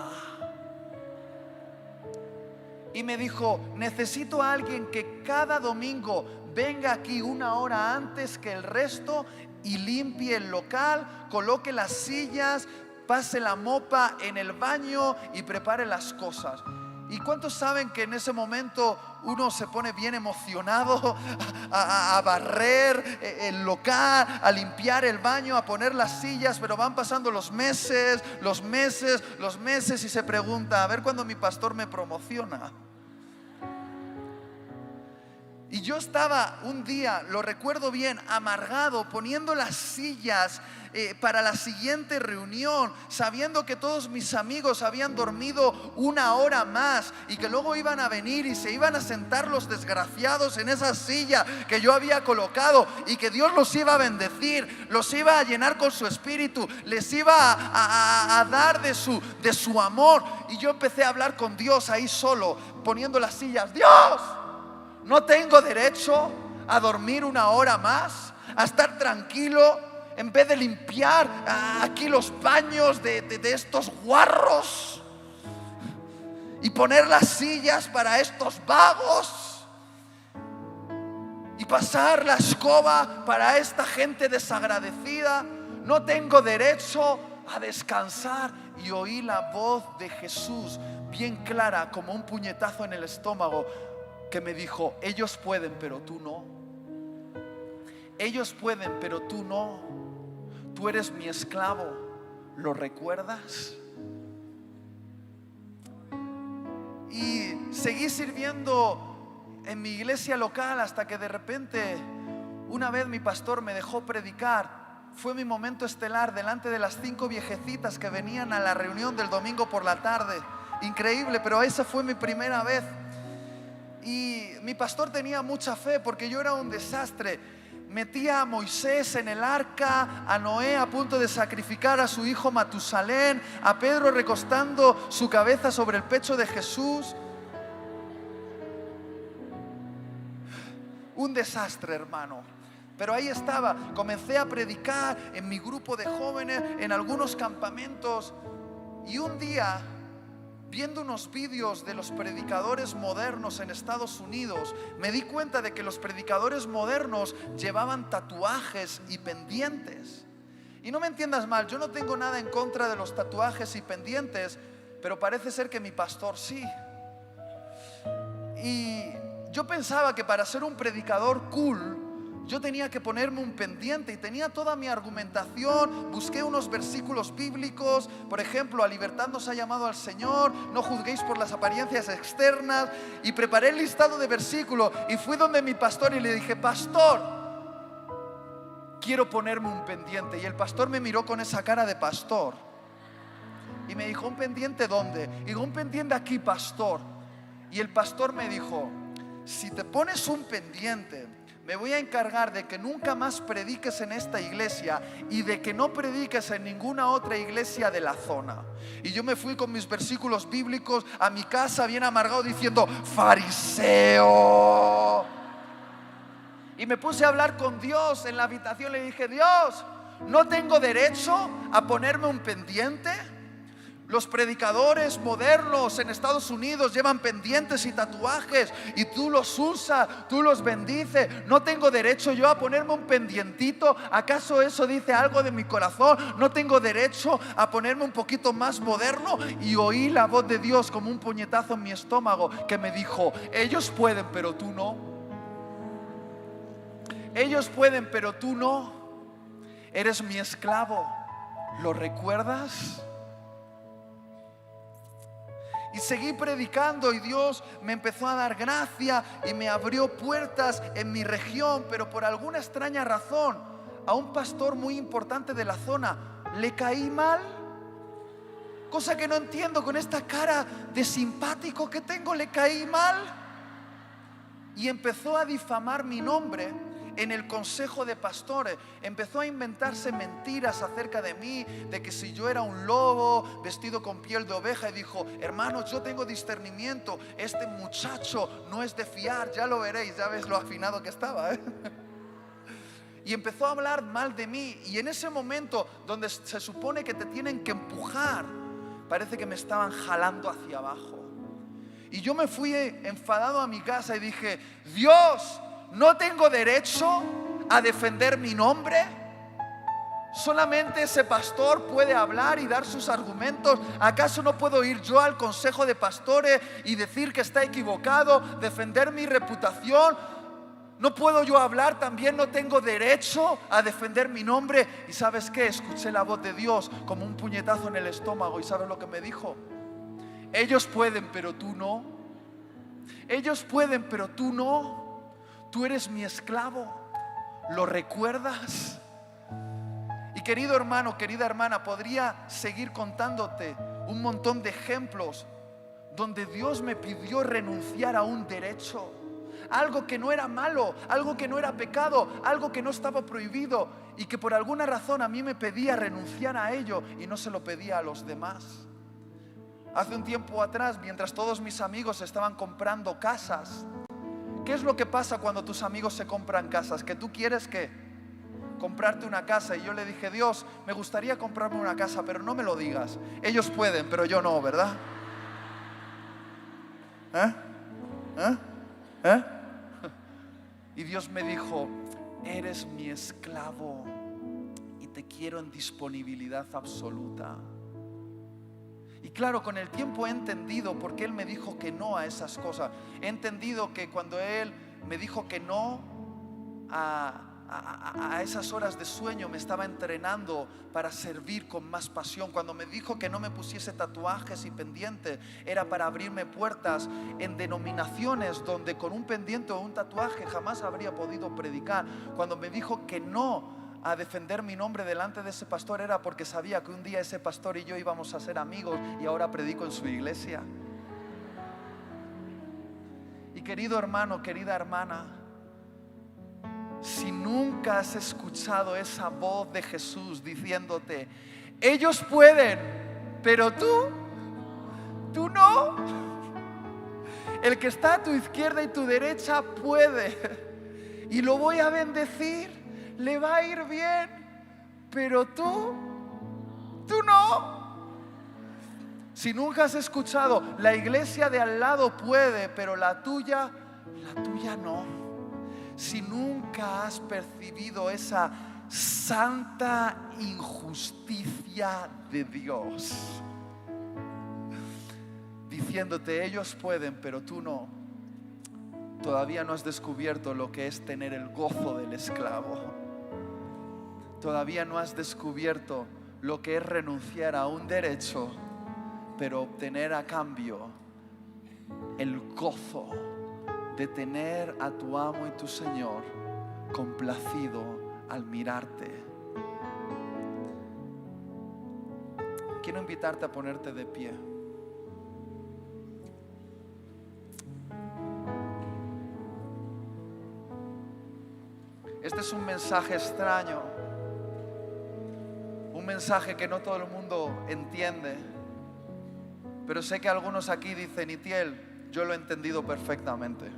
Y me dijo: necesito a alguien que cada domingo venga aquí 1 hora antes que el resto y limpie el local, coloque las sillas, pase la mopa en el baño y prepare las cosas. ¿Y cuántos saben que en ese momento uno se pone bien emocionado a barrer el local, a limpiar el baño, a poner las sillas? Pero van pasando los meses y se pregunta: a ver cuándo mi pastor me promociona. Y yo estaba un día, lo recuerdo bien, amargado, poniendo las sillas para la siguiente reunión, sabiendo que todos mis amigos habían dormido una hora más y que luego iban a venir y se iban a sentar los desgraciados en esa silla que yo había colocado, y que Dios los iba a bendecir, los iba a llenar con su espíritu, les iba a dar de su amor. Y yo empecé a hablar con Dios ahí solo, poniendo las sillas. Dios, ¿no tengo derecho a dormir una hora más? A estar tranquilo en vez de limpiar aquí los baños de estos guarros y poner las sillas para estos vagos y pasar la escoba para esta gente desagradecida. No tengo derecho a descansar. Y oí la voz de Jesús bien clara, como un puñetazo en el estómago, que me dijo: ellos pueden, pero tú no. Ellos pueden, pero tú no. Tú eres mi esclavo. ¿Lo recuerdas? Y seguí sirviendo en mi iglesia local hasta que de repente una vez mi pastor me dejó predicar. Fue mi momento estelar delante de las 5 viejecitas que venían a la reunión del domingo por la tarde. Increíble, pero esa fue mi primera vez. Y mi pastor tenía mucha fe porque yo era un desastre. Metía a Moisés en el arca, a Noé a punto de sacrificar a su hijo Matusalén, a Pedro recostando su cabeza sobre el pecho de Jesús. Un desastre, hermano. Pero ahí estaba, comencé a predicar en mi grupo de jóvenes, en algunos campamentos. Y un día, viendo unos vídeos de los predicadores modernos en Estados Unidos, me di cuenta de que los predicadores modernos llevaban tatuajes y pendientes. Y no me entiendas mal, yo no tengo nada en contra de los tatuajes y pendientes, pero parece ser que mi pastor sí. Y yo pensaba que para ser un predicador cool, yo tenía que ponerme un pendiente, y tenía toda mi argumentación. Busqué unos versículos bíblicos, por ejemplo: a libertad nos ha llamado al Señor, no juzguéis por las apariencias externas. Y preparé el listado de versículos y fui donde mi pastor y le dije: pastor, quiero ponerme un pendiente. Y el pastor me miró con esa cara de pastor y me dijo: ¿un pendiente dónde? Y digo: un pendiente aquí, pastor. Y el pastor me dijo: si te pones un pendiente, me voy a encargar de que nunca más prediques en esta iglesia y de que no prediques en ninguna otra iglesia de la zona. Y yo me fui con mis versículos bíblicos a mi casa bien amargado, diciendo: fariseo. Y me puse a hablar con Dios en la habitación. Le dije: Dios, ¿no tengo derecho a ponerme un pendiente? Los predicadores modernos en Estados Unidos llevan pendientes y tatuajes, y tú los usas, tú los bendices. ¿No tengo derecho yo a ponerme un pendientito? ¿Acaso eso dice algo de mi corazón? ¿No tengo derecho a ponerme un poquito más moderno? Y oí la voz de Dios como un puñetazo en mi estómago que me dijo: ellos pueden, pero tú no. Ellos pueden, pero tú no. Eres mi esclavo. ¿Lo recuerdas? Y seguí predicando, y Dios me empezó a dar gracia y me abrió puertas en mi región. Pero por alguna extraña razón, a un pastor muy importante de la zona le caí mal. Cosa que no entiendo, con esta cara de simpático que tengo, le caí mal. Y empezó a difamar mi nombre en el consejo de pastores. Empezó a inventarse mentiras acerca de mí, de que si yo era un lobo vestido con piel de oveja. Y dijo: hermanos, yo tengo discernimiento, este muchacho no es de fiar. Ya lo veréis, ya ves lo afinado que estaba, ¿eh? Y empezó a hablar mal de mí. Y en ese momento donde se supone que te tienen que empujar, parece que me estaban jalando hacia abajo. Y yo me fui enfadado a mi casa y dije: Dios, ¿no tengo derecho a defender mi nombre? Solamente ese pastor puede hablar y dar sus argumentos. ¿Acaso no puedo ir yo al consejo de pastores y decir que está equivocado, defender mi reputación? ¿No puedo yo hablar también? ¿No tengo derecho a defender mi nombre? ¿Y sabes qué? Escuché la voz de Dios como un puñetazo en el estómago. ¿Y sabes lo que me dijo? Ellos pueden, pero tú no. Ellos pueden, pero tú no. Tú eres mi esclavo. ¿Lo recuerdas? Y querido hermano, querida hermana, podría seguir contándote un montón de ejemplos donde Dios me pidió renunciar a un derecho, algo que no era malo, algo que no era pecado, algo que no estaba prohibido, y que por alguna razón a mí me pedía renunciar a ello y no se lo pedía a los demás. Hace un tiempo atrás, mientras todos mis amigos estaban comprando casas, ¿qué es lo que pasa cuando tus amigos se compran casas? Que tú quieres comprarte una casa, y yo le dije: Dios, me gustaría comprarme una casa, pero no me lo digas. Ellos pueden, pero yo no, ¿verdad? Y Dios me dijo: eres mi esclavo y te quiero en disponibilidad absoluta. Y claro, con el tiempo he entendido por qué Él me dijo que no a esas cosas. He entendido que cuando Él me dijo que no a esas horas de sueño, me estaba entrenando para servir con más pasión. Cuando me dijo que no me pusiese tatuajes y pendientes, era para abrirme puertas en denominaciones donde con un pendiente o un tatuaje jamás habría podido predicar. Cuando me dijo que no a defender mi nombre delante de ese pastor, era porque sabía que un día ese pastor y yo íbamos a ser amigos, y ahora predico en su iglesia. Y querido hermano, querida hermana, si nunca has escuchado esa voz de Jesús diciéndote: ellos pueden, pero tú no. El que está a tu izquierda y tu derecha puede, y lo voy a bendecir, le va a ir bien, pero tú no. Si nunca has escuchado: la iglesia de al lado puede, pero la tuya no. Si nunca has percibido esa santa injusticia de Dios diciéndote: ellos pueden, pero tú no, todavía no has descubierto lo que es tener el gozo del esclavo. Todavía no has descubierto lo que es renunciar a un derecho, pero obtener a cambio el gozo de tener a tu amo y tu Señor complacido al mirarte. Quiero invitarte a ponerte de pie. Este es un mensaje extraño, un mensaje que no todo el mundo entiende, pero sé que algunos aquí dicen: Itiel, yo lo he entendido perfectamente.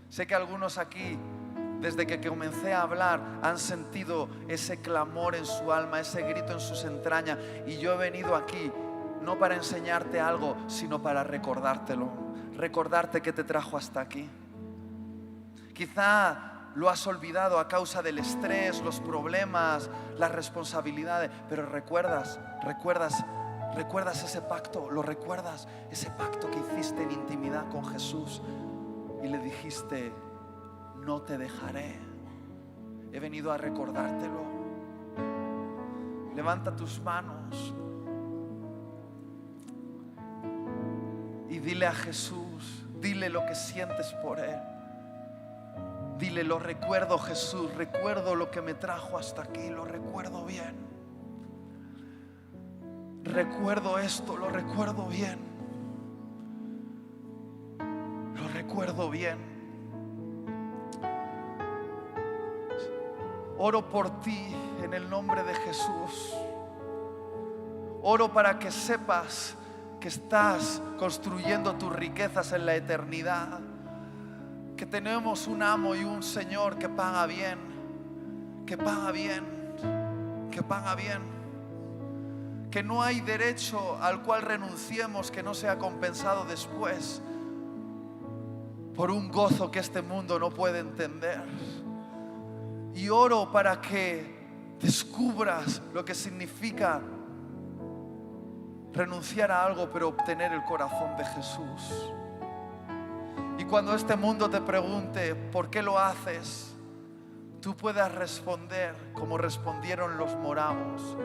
Sé que algunos aquí, desde que comencé a hablar, han sentido ese clamor en su alma, ese grito en sus entrañas. Y yo he venido aquí no para enseñarte algo, sino para recordártelo. Recordarte que te trajo hasta aquí. Quizá lo has olvidado a causa del estrés, los problemas, las responsabilidades, pero recuerdas ese pacto, lo recuerdas, ese pacto que hiciste en intimidad con Jesús. Y le dijiste: no te dejaré. He venido a recordártelo. Levanta tus manos y dile a Jesús, dile lo que sientes por Él. Dile: lo recuerdo, Jesús, recuerdo lo que me trajo hasta aquí, lo recuerdo bien. Recuerdo esto, lo recuerdo bien. Recuerdo bien. Oro por ti en el nombre de Jesús. Oro para que sepas que estás construyendo tus riquezas en la eternidad, que tenemos un amo y un Señor que paga bien, que paga bien, que paga bien, que no hay derecho al cual renunciemos que no sea compensado después por un gozo que este mundo no puede entender. Y oro para que descubras lo que significa renunciar a algo, pero obtener el corazón de Jesús. Y cuando este mundo te pregunte por qué lo haces, tú puedas responder como respondieron los moravos: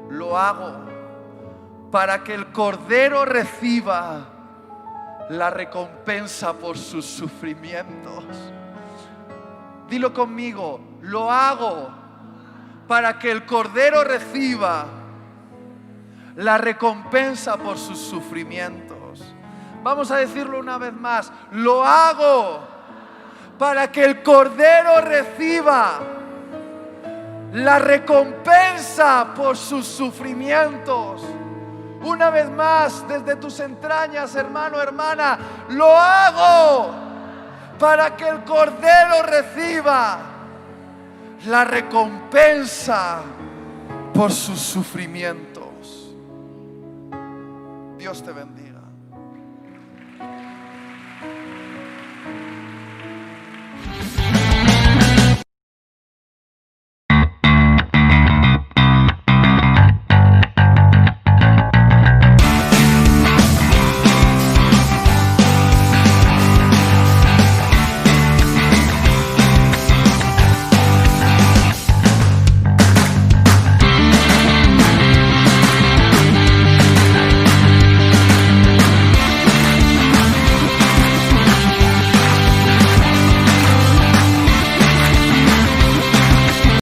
lo hago para que el Cordero reciba la recompensa por sus sufrimientos. Dilo conmigo, lo hago para que el Cordero reciba la recompensa por sus sufrimientos. Vamos a decirlo una vez más, lo hago para que el Cordero reciba la recompensa por sus sufrimientos. Una vez más, desde tus entrañas, hermano, hermana, lo hago para que el Cordero reciba la recompensa por sus sufrimientos. Dios te bendiga.